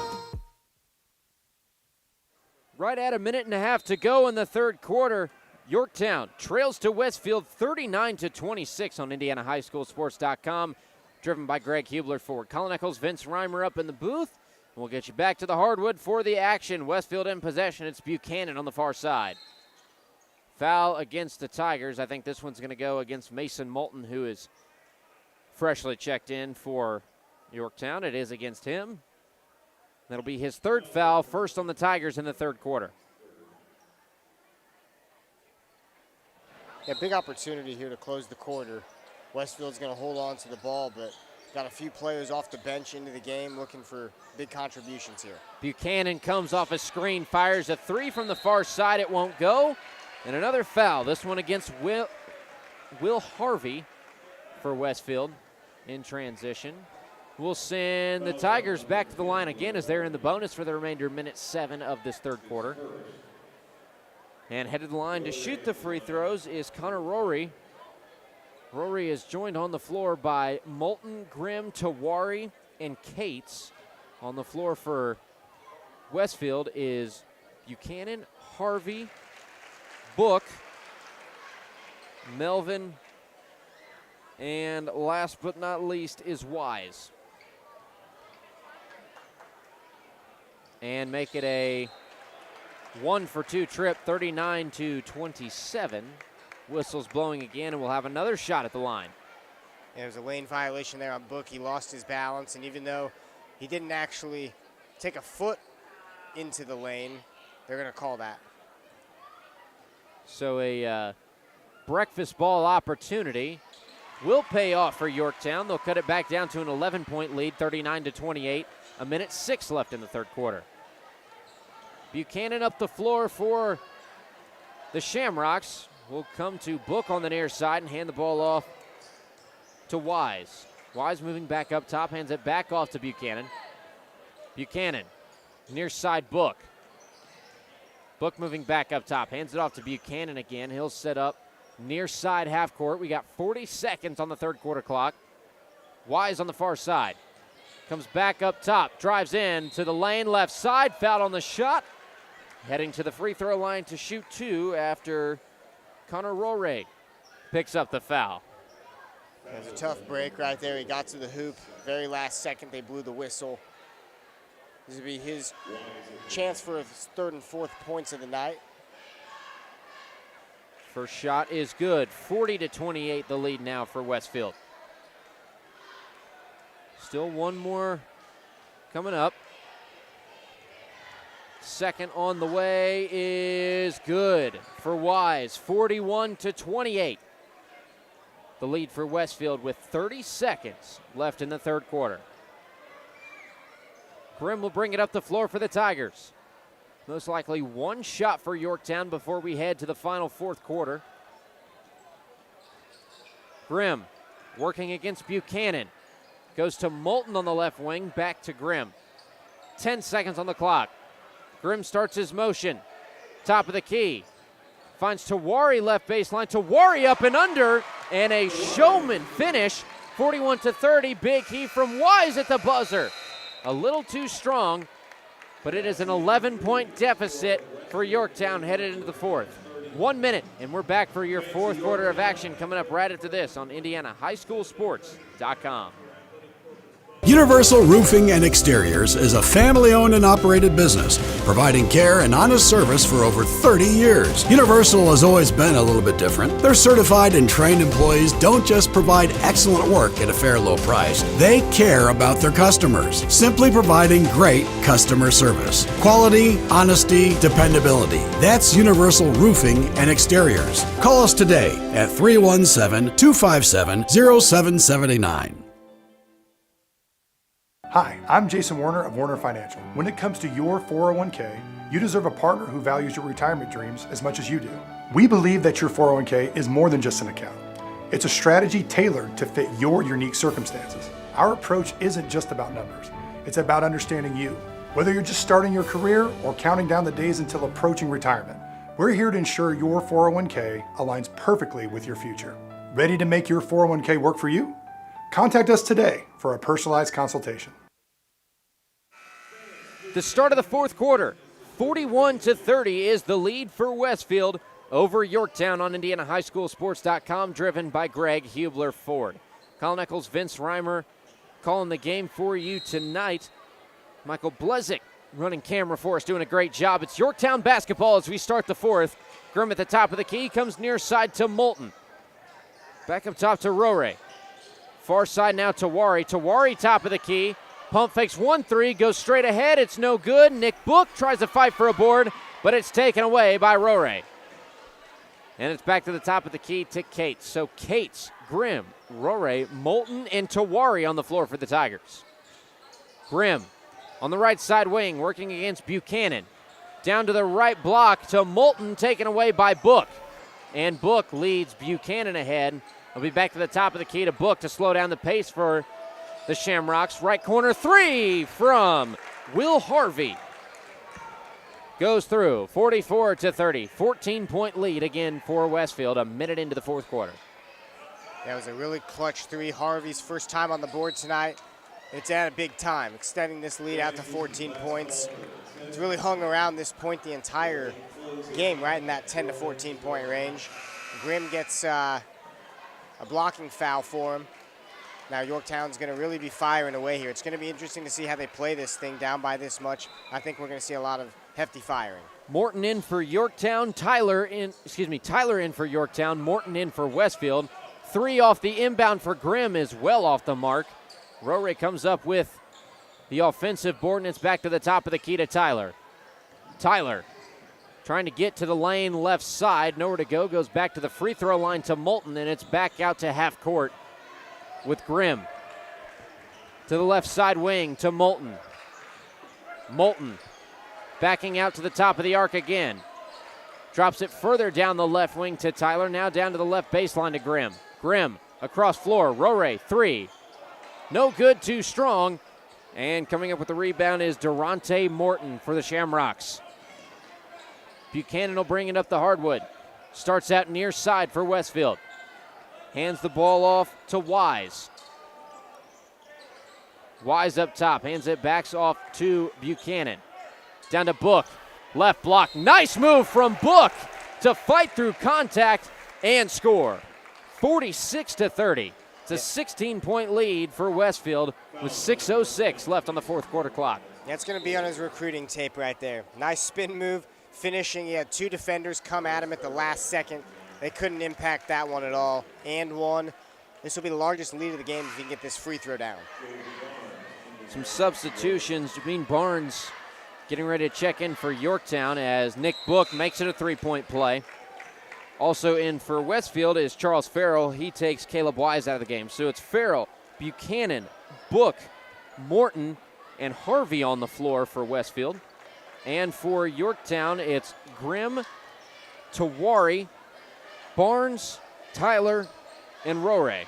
Right at a minute and a half to go in the third quarter. Yorktown trails to Westfield 39-26 on IndianaHighSchoolSports.com. Driven by Greg Hubler for Colin Eccles, Vince Reimer up in the booth. We'll get you back to the hardwood for the action. Westfield in possession. It's Buchanan on the far side. Foul against the Tigers. I think this one's going to go against Mason Moulton, who is freshly checked in for Yorktown. It is against him. That'll be his third foul, first on the Tigers in the third quarter. Yeah, big opportunity here to close the quarter. Westfield's going to hold on to the ball, but got a few players off the bench into the game looking for big contributions here. Buchanan comes off a screen, fires a three from the far side. It won't go. And another foul, this one against Will Harvey for Westfield in transition. We'll send the Tigers back to the line again as they're in the bonus for the remainder of minute 7 of this third quarter. And headed to the line to shoot the free throws is Connor Rory. Rory is joined on the floor by Moulton, Grimm, Tawari, and Cates. On the floor for Westfield is Buchanan, Harvey, Book, Melvin, and last but not least is Wise. And make it a 1-for-2 trip, 39-27. Whistle's blowing again, and we'll have another shot at the line. Yeah, there's a lane violation there on Book. He lost his balance, and even though he didn't actually take a foot into the lane, they're going to call that. So a breakfast ball opportunity will pay off for Yorktown. They'll cut it back down to an 11-point lead, 39-28. A minute 6 left in the third quarter. Buchanan up the floor for the Shamrocks. Will come to Book on the near side and hand the ball off to Wise. Wise moving back up top, hands it back off to Buchanan. Buchanan, near side Book. Book moving back up top, hands it off to Buchanan again. He'll set up near side half court. We got 40 seconds on the third quarter clock. Wise on the far side. Comes back up top, drives in to the lane, left side, fouled on the shot. Heading to the free throw line to shoot 2 after Connor Roray picks up the foul. It was a tough break right there. He got to the hoop. Very last second, they blew the whistle. This will be his chance for his third and fourth points of the night. First shot is good. 40-28 the lead now for Westfield. Still one more coming up. Second on the way is good for Wise, 41-28. The lead for Westfield with 30 seconds left in the third quarter. Grimm will bring it up the floor for the Tigers. Most likely one shot for Yorktown before we head to the final fourth quarter. Grimm working against Buchanan. Goes to Moulton on the left wing, back to Grimm. 10 seconds on the clock. Grimm starts his motion. Top of the key. Finds Tawari left baseline. Tawari up and under. And a showman finish. 41-30. Big key from Wise at the buzzer. A little too strong, but it is an 11-point deficit for Yorktown headed into the fourth. 1 minute, and we're back for your fourth quarter of action coming up right after this on IndianaHighSchoolSports.com. Universal Roofing and Exteriors is a family-owned and operated business, providing care and honest service for over 30 years. Universal has always been a little bit different. Their certified and trained employees don't just provide excellent work at a fair low price. They care about their customers, simply providing great customer service. Quality, honesty, dependability. That's Universal Roofing and Exteriors. Call us today at 317-257-0779. Hi, I'm Jason Warner of Warner Financial. When it comes to your 401k, you deserve a partner who values your retirement dreams as much as you do. We believe that your 401k is more than just an account. It's a strategy tailored to fit your unique circumstances. Our approach isn't just about numbers. It's about understanding you. Whether you're just starting your career or counting down the days until approaching retirement, we're here to ensure your 401k aligns perfectly with your future. Ready to make your 401k work for you? Contact us today for a personalized consultation. The start of the fourth quarter, 41-30 is the lead for Westfield over Yorktown on IndianaHighSchoolSports.com, driven by Greg Hubler Ford. Colin Eccles, Vince Reimer calling the game for you tonight. Michael Blezick running camera for us, doing a great job. It's Yorktown basketball as we start the fourth. Grimm at the top of the key, comes near side to Moulton. Back up top to Rore. Far side now to Tawari. Tawari top of the key. Pump fakes 1-3, goes straight ahead. It's no good. Nick Book tries to fight for a board, but it's taken away by Rore. And it's back to the top of the key to Cates. So Cates, Grimm, Rore, Moulton, and Tawari on the floor for the Tigers. Grimm on the right side wing, working against Buchanan. Down to the right block to Moulton, taken away by Book. And Book leads Buchanan ahead. He'll be back to the top of the key to Book to slow down the pace for the Shamrocks. Right corner three from Will Harvey. Goes through, 44-30. 14-point lead again for Westfield, a minute into the fourth quarter. That was a really clutch three. Harvey's first time on the board tonight. It's at a big time, extending this lead out to 14 points. It's really hung around this point the entire game, right in that 10 to 14 point range. Grimm gets a blocking foul for him. Now Yorktown's going to really be firing away here. It's going to be interesting to see how they play this thing down by this much. I think we're going to see a lot of hefty firing. Morton in for Yorktown, Tyler in for Yorktown, Morton in for Westfield. Three off the inbound for Grimm is well off the mark. Rore comes up with the offensive board, and it's back to the top of the key to Tyler. Tyler trying to get to the lane left side, nowhere to go, goes back to the free throw line to Moulton, and it's back out to half court with Grimm. To the left side wing to Moulton. Moulton backing out to the top of the arc again. Drops it further down the left wing to Tyler, now down to the left baseline to Grimm. Grimm across floor, Rore, three. No good, too strong. And coming up with the rebound is Durante Morton for the Shamrocks. Buchanan will bring it up the hardwood. Starts out near side for Westfield. Hands the ball off to Wise. Wise up top, hands it backs off to Buchanan. Down to Book, left block. Nice move from Book to fight through contact and score. 46-30. It's a 16-point lead for Westfield with 6:06 left on the fourth quarter clock. That's going to be on his recruiting tape right there. Nice spin move, finishing. He had two defenders come at him at the last second. They couldn't impact that one at all. And one. This will be the largest lead of the game if he can get this free throw down. Some substitutions. Javine Barnes getting ready to check in for Yorktown as Nick Book makes it a three-point play. Also in for Westfield is Charles Farrell. He takes Caleb Wise out of the game. So it's Farrell, Buchanan, Book, Morton, and Harvey on the floor for Westfield. And for Yorktown, it's Grimm, Tawari, Barnes, Tyler, and Rore.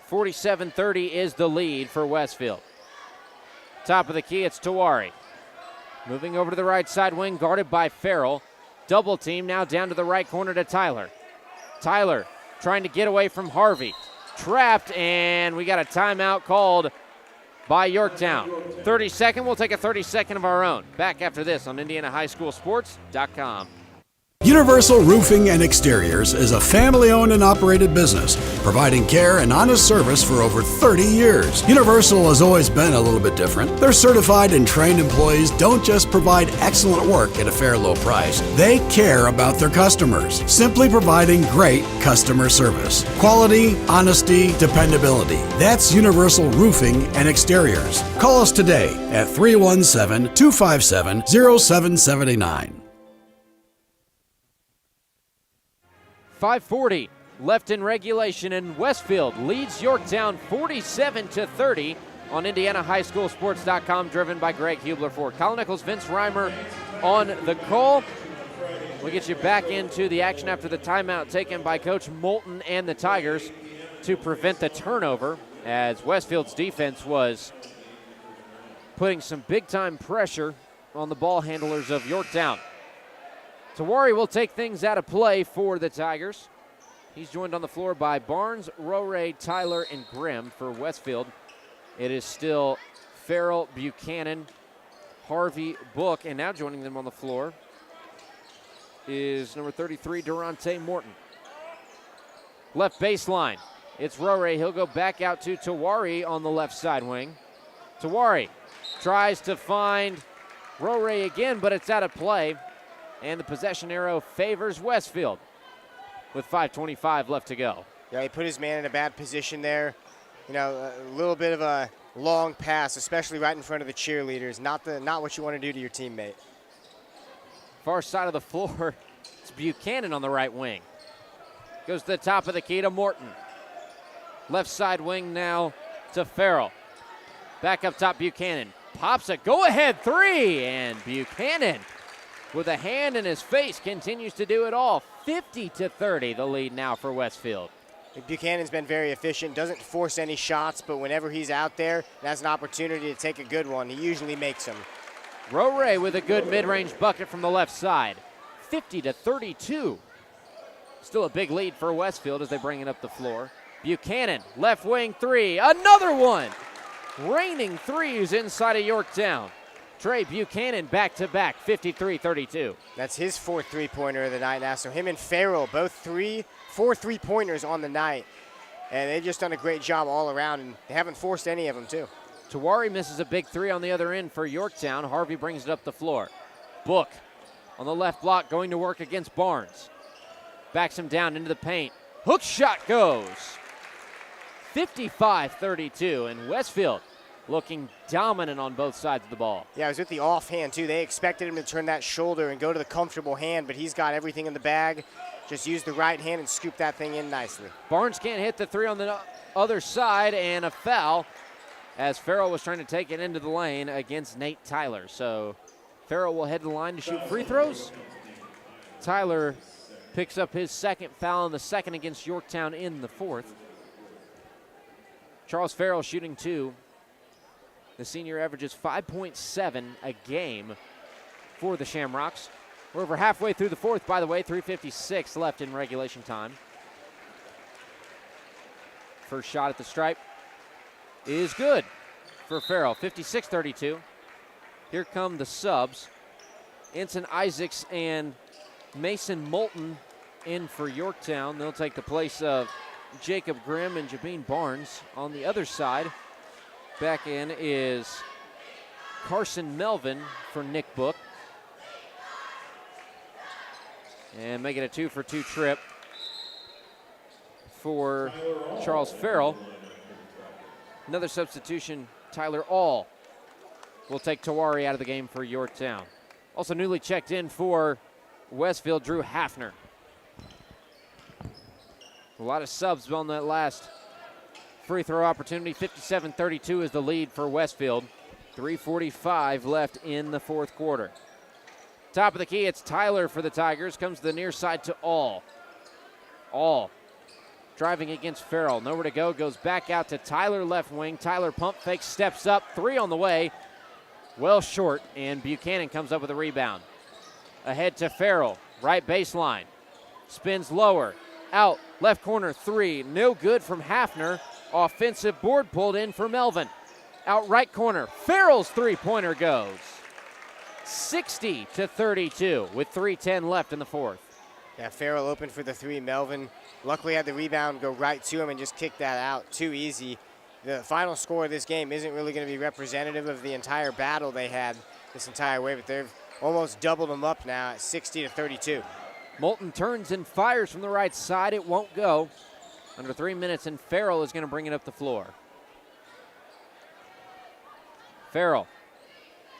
47-30 is the lead for Westfield. Top of the key, it's Tawari. Moving over to the right side wing, guarded by Farrell. Double team now down to the right corner to Tyler. Tyler trying to get away from Harvey. Trapped, and we got a timeout called by Yorktown. 30-second, we'll take a 30-second of our own. Back after this on IndianaHighSchoolSports.com. Universal Roofing and Exteriors is a family-owned and operated business, providing care and honest service for over 30 years. Universal has always been a little bit different. Their certified and trained employees don't just provide excellent work at a fair low price. They care about their customers, simply providing great customer service. Quality, honesty, dependability. That's Universal Roofing and Exteriors. Call us today at 317-257-0779. 5:40 left in regulation, and Westfield leads Yorktown 47-30 on IndianaHighSchoolSports.com, driven by Greg Hubler Ford. Colin Nichols, Vince Reimer on the call. We'll get you back into the action after the timeout taken by Coach Moulton and the Tigers to prevent the turnover, as Westfield's defense was putting some big-time pressure on the ball handlers of Yorktown. Tawari will take things out of play for the Tigers. He's joined on the floor by Barnes, Rore, Tyler, and Grimm for Westfield. It is still Farrell, Buchanan, Harvey, Book, and now joining them on the floor is number 33, Durante Morton. Left baseline, it's Rore. He'll go back out to Tawari on the left side wing. Tawari tries to find Rore again, but it's out of play. And the possession arrow favors Westfield with 5:25 left to go. Yeah, he put his man in a bad position there. You know, a little bit of a long pass, especially right in front of the cheerleaders. Not what you want to do to your teammate. Far side of the floor, it's Buchanan on the right wing. Goes to the top of the key to Morton. Left side wing now to Farrell. Back up top, Buchanan. Pops a go-ahead three, and Buchanan, with a hand in his face, continues to do it all. 50-30, the lead now for Westfield. Buchanan's been very efficient, doesn't force any shots, but whenever he's out there and has an opportunity to take a good one, he usually makes them. Rore with a good mid-range bucket from the left side. 50-32. Still a big lead for Westfield as they bring it up the floor. Buchanan, left wing three, another one. Raining threes inside of Yorktown. Trey Buchanan back-to-back, 53-32. That's his fourth three-pointer of the night now. So him and Farrell, both four three-pointers on the night. And they've just done a great job all around, and they haven't forced any of them, too. Tawari misses a big three on the other end for Yorktown. Harvey brings it up the floor. Book on the left block going to work against Barnes. Backs him down into the paint. Hook shot goes. 55-32, and Westfield looking dominant on both sides of the ball. Yeah, it was with the offhand, too. They expected him to turn that shoulder and go to the comfortable hand, but he's got everything in the bag. Just use the right hand and scoop that thing in nicely. Barnes can't hit the three on the other side, and a foul as Farrell was trying to take it into the lane against Nate Tyler. So Farrell will head to the line to shoot free throws. Tyler picks up his second foul, and the second against Yorktown in the fourth. Charles Farrell shooting two. The senior averages 5.7 a game for the Shamrocks. We're over halfway through the fourth, by the way, 3:56 left in regulation time. First shot at the stripe is good for Farrell, 56-32. Here come the subs. Ensign Isaacs and Mason Moulton in for Yorktown. They'll take the place of Jacob Grimm and Jabeen Barnes. On the other side, back in is Carson Melvin for Nick Book. And making a 2-for-2 trip for Charles Farrell. Another substitution, Tyler All will take Tawari out of the game for Yorktown. Also newly checked in for Westfield, Drew Hafner. A lot of subs on that last free throw opportunity. 57-32 is the lead for Westfield. 3:45 left in the fourth quarter. Top of the key, it's Tyler for the Tigers. Comes to the near side to All. All driving against Farrell. Nowhere to go. Goes back out to Tyler left wing. Tyler pump fake, steps up. 3 on the way. Well short, and Buchanan comes up with a rebound. Ahead to Farrell. Right baseline. Spins lower. Out. Left corner 3. No good from Hafner. Offensive board pulled in for Melvin. Out right corner. Farrell's three-pointer goes. 60-32 with 3:10 left in the fourth. Yeah, Farrell opened for the 3. Melvin luckily had the rebound go right to him and just kicked that out too easy. The final score of this game isn't really going to be representative of the entire battle they had this entire way, but they've almost doubled them up now at 60-32. Moulton turns and fires from the right side. It won't go. Under 3 minutes, and Farrell is going to bring it up the floor. Farrell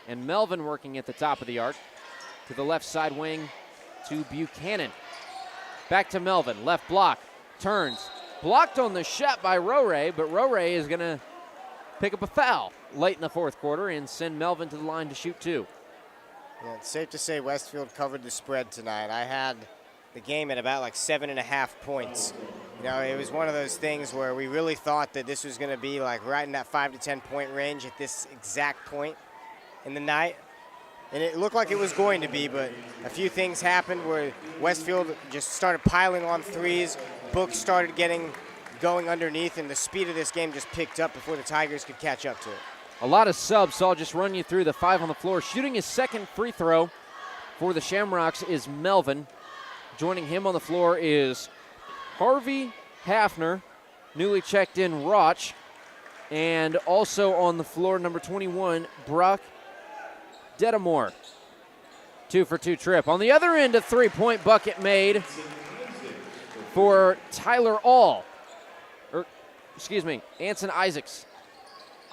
and Melvin working at the top of the arc. To the left side wing to Buchanan. Back to Melvin, left block, turns. Blocked on the shot by Rore, but Rore is going to pick up a foul late in the fourth quarter and send Melvin to the line to shoot 2. Yeah, it's safe to say Westfield covered the spread tonight. I had the game at about like 7.5 points. You know, it was one of those things where we really thought that this was going to be like right in that 5 to 10 point range at this exact point in the night. And it looked like it was going to be, but a few things happened where Westfield just started piling on threes. Book started going underneath, and the speed of this game just picked up before the Tigers could catch up to it. A lot of subs, so I'll just run you through the 5 on the floor. Shooting his second free throw for the Shamrocks is Melvin. Joining him on the floor is Harvey Hafner, newly checked in Roch, and also on the floor, number 21, Brock Dedamore. 2 for 2 trip. On the other end, a 3-point bucket made for Tyler All. Anson Isaacs.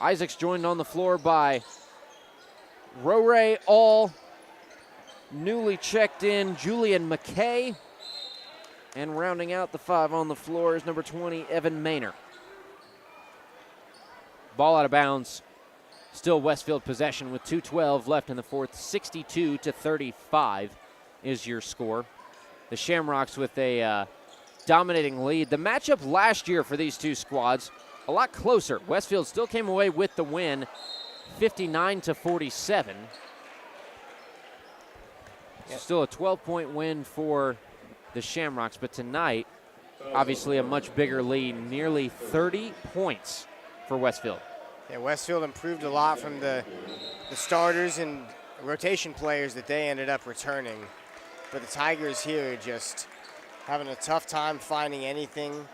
Isaacs joined on the floor by Rore All, newly checked in Julian McKay, and rounding out the 5 on the floor is number 20, Evan Maynor. Ball out of bounds. Still Westfield possession with 2:12 left in the fourth. 62-35 is your score. The Shamrocks with a dominating lead. The matchup last year for these two squads, a lot closer. Westfield still came away with the win, 59-47. Still a 12-point win for the Shamrocks, but tonight, obviously a much bigger lead, nearly 30 points for Westfield. Yeah, Westfield improved a lot from the starters and rotation players that they ended up returning. But the Tigers here just having a tough time finding anything.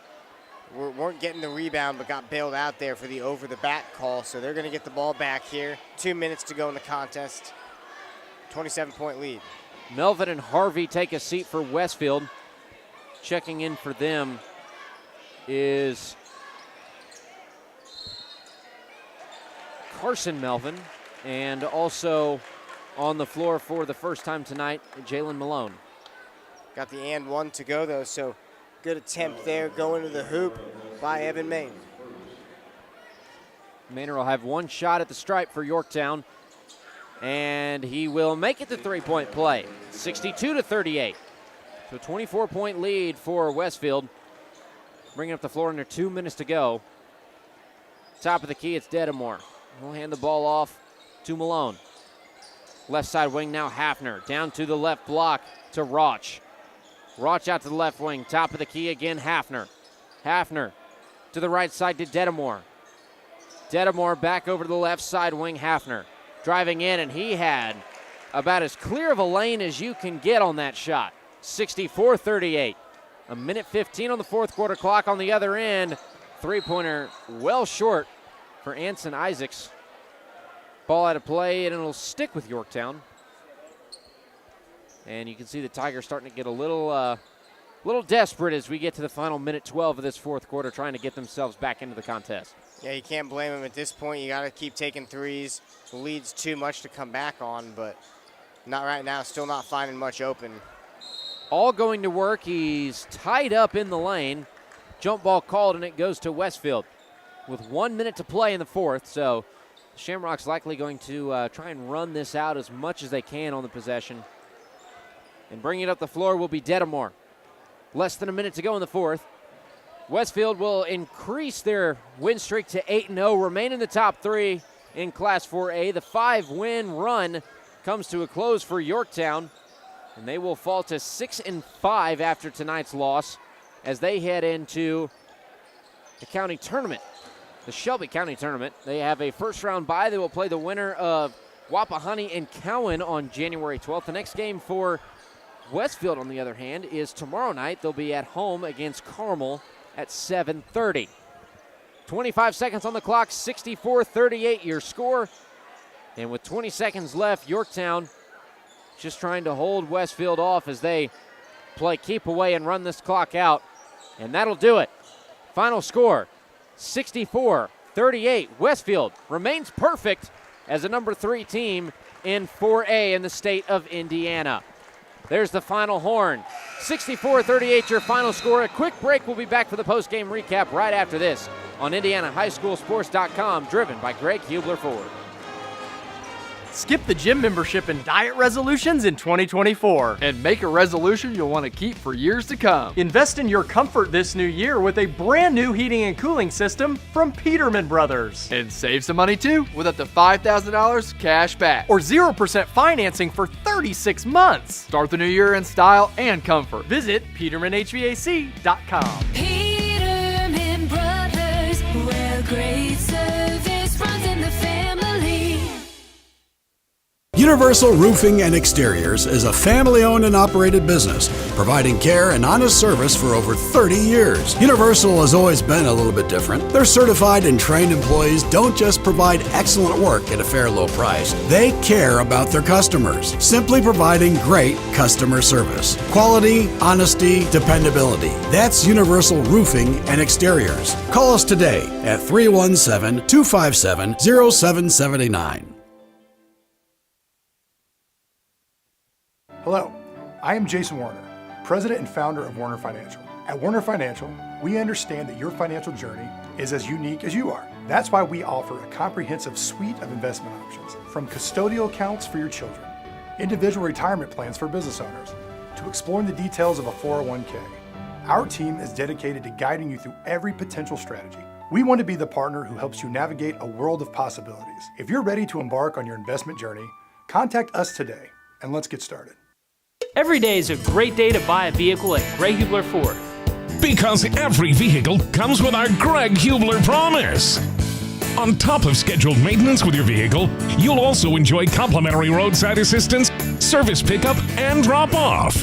Weren't getting the rebound, but got bailed out there for the over-the-back call. So they're going to get the ball back here. 2 minutes to go in the contest. 27-point lead. Melvin and Harvey take a seat for Westfield. Checking in for them is Carson Melvin, and also on the floor for the first time tonight, Jalen Malone. Got the and 1 to go, though, so good attempt there going to the hoop by Evan Maynor. Maynor will have one shot at the stripe for Yorktown, and he will make it the three-point play. 62-38. So 24-point lead for Westfield. Bringing up the floor under 2 minutes to go. Top of the key, it's Dedamore. He'll hand the ball off to Malone. Left side wing now Hafner. Down to the left block to Roch. Roch out to the left wing. Top of the key again, Hafner. Hafner to the right side to Dedamore. Dedamore back over to the left side wing, Hafner. Driving in, and he had about as clear of a lane as you can get on that shot. 64-38. A minute 15 on the fourth quarter clock on the other end. Three-pointer well short for Anson Isaacs. Ball out of play, and it'll stick with Yorktown. And you can see the Tigers starting to get a little little desperate as we get to the final minute 12 of this fourth quarter, trying to get themselves back into the contest. Yeah, you can't blame them at this point. You got to keep taking threes. The lead's too much to come back on, but not right now. Still not finding much open. All going to work. He's tied up in the lane. Jump ball called, and it goes to Westfield with 1 minute to play in the fourth. So the Shamrocks likely going to try and run this out as much as they can on the possession. And bringing it up the floor will be Dedamore. Less than a minute to go in the fourth. Westfield will increase their win streak to 8-0, remain in the top three in Class 4A. The 5-win run comes to a close for Yorktown, and they will fall to 6-5 after tonight's loss as they head into the county tournament, the Shelby County tournament. They have a first-round bye. They will play the winner of Wapahani and Cowan on January 12th. The next game for Westfield, on the other hand, is tomorrow night. They'll be at home against Carmel at 7:30. 25 seconds on the clock, 64-38 your score. And with 20 seconds left, Yorktown just trying to hold Westfield off as they play keep away and run this clock out. And that'll do it. Final score, 64-38. Westfield remains perfect as a number 3 team in 4A in the state of Indiana. There's the final horn. 64-38 your final score. A quick break. We'll be back for the post-game recap right after this on IndianaHighSchoolSports.com, driven by Greg Hubler Ford. Skip the gym membership and diet resolutions in 2024. And make a resolution you'll want to keep for years to come. Invest in your comfort this new year with a brand new heating and cooling system from Peterman Brothers. And save some money too with up to $5,000 cash back. Or 0% financing for 36 months. Start the new year in style and comfort. Visit PetermanHVAC.com. Peterman Brothers, where great service runs in the family. Universal Roofing and Exteriors is a family-owned and operated business, providing care and honest service for over 30 years. Universal has always been a little bit different. Their certified and trained employees don't just provide excellent work at a fair low price. They care about their customers, simply providing great customer service. Quality, honesty, dependability. That's Universal Roofing and Exteriors. Call us today at 317-257-0779. Hello, I am Jason Warner, President and founder of Warner Financial. At Warner Financial, we understand that your financial journey is as unique as you are. That's why we offer a comprehensive suite of investment options, from custodial accounts for your children, individual retirement plans for business owners, to exploring the details of a 401k. Our team is dedicated to guiding you through every potential strategy. We want to be the partner who helps you navigate a world of possibilities. If you're ready to embark on your investment journey, contact us today, and let's get started. Every day is a great day to buy a vehicle at Greg Hubler Ford. Because every vehicle comes with our Greg Hubler promise. On top of scheduled maintenance with your vehicle, you'll also enjoy complimentary roadside assistance, service pickup, and drop-off.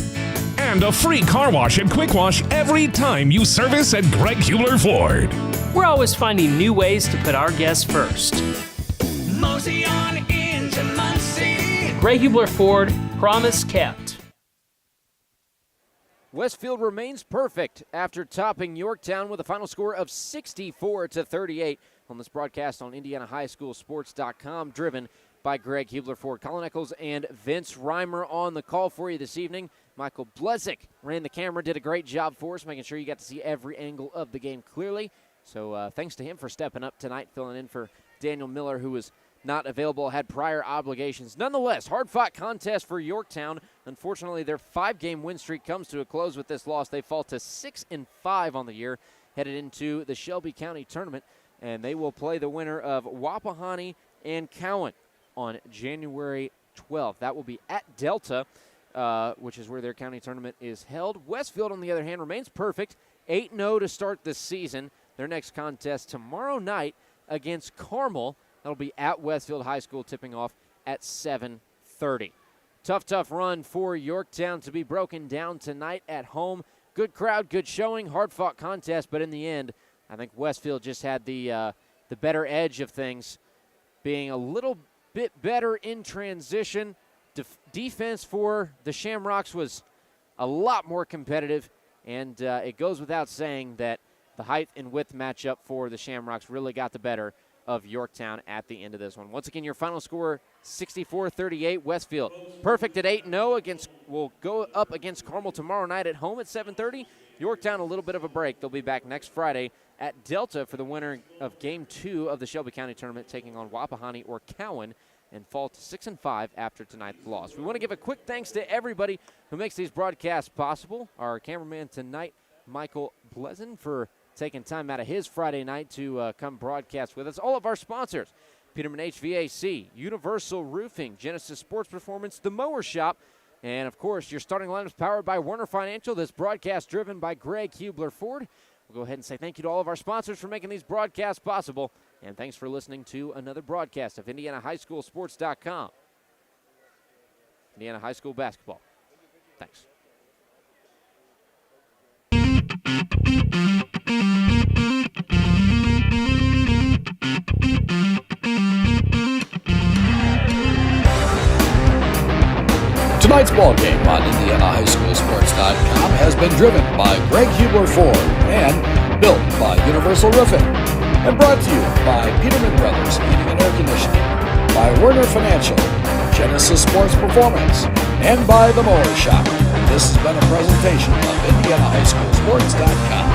And a free car wash and quick wash every time you service at Greg Hubler Ford. We're always finding new ways to put our guests first. Mosey on into Muncie. Greg Hubler Ford, promise kept. Westfield remains perfect after topping Yorktown with a final score of 64-38 on this broadcast on IndianaHighSchoolSports.com, driven by Greg Hubler Ford. Colin Eccles and Vince Reimer on the call for you this evening. Michael Blezick ran the camera, did a great job for us, making sure you got to see every angle of the game clearly. So thanks to him for stepping up tonight, filling in for Daniel Miller, who was not available, had prior obligations. Nonetheless, hard-fought contest for Yorktown. Unfortunately, their 5-game win streak comes to a close with this loss. They fall to 6-5 on the year, headed into the Shelby County tournament, and they will play the winner of Wapahani and Cowan on January 12th. That will be at Delta, which is where their county tournament is held. Westfield, on the other hand, remains perfect, 8-0 to start the season. Their next contest tomorrow night against Carmel. That'll be at Westfield High School, tipping off at 7:30. Tough run for Yorktown to be broken down tonight at home. Good crowd, good showing, hard-fought contest, but in the end, I think Westfield just had the better edge of things, being a little bit better in transition. Defense for the Shamrocks was a lot more competitive, And it goes without saying that the height and width matchup for the Shamrocks really got the better of Yorktown at the end of this one. Once again, your final score, 64-38 Westfield. Perfect at 8-0 will go up against Carmel tomorrow night at home at 7:30. Yorktown, a little bit of a break. They'll be back next Friday at Delta for the winner of Game 2 of the Shelby County Tournament, taking on Wapahani or Cowan, and fall to 6-5 after tonight's loss. We want to give a quick thanks to everybody who makes these broadcasts possible. Our cameraman tonight, Michael Blezen, for taking time out of his Friday night to come broadcast with us. All of our sponsors, Peterman HVAC, Universal Roofing, Genesis Sports Performance, The Mower Shop, and, of course, your starting lineup is powered by Warner Financial. This broadcast driven by Greg Hubler Ford. We'll go ahead and say thank you to all of our sponsors for making these broadcasts possible, and thanks for listening to another broadcast of IndianaHighSchoolSports.com. Indiana High School basketball. Thanks. Tonight's ball game on IndianaHighSchoolSports.com has been driven by Greg Hubler Ford and built by Universal Roofing and brought to you by Peterman Brothers Heating and Air Conditioning, by Warner Financial, Genesis Sports Performance, and by The Mower Shop. This has been a presentation of IndianaHighSchoolSports.com.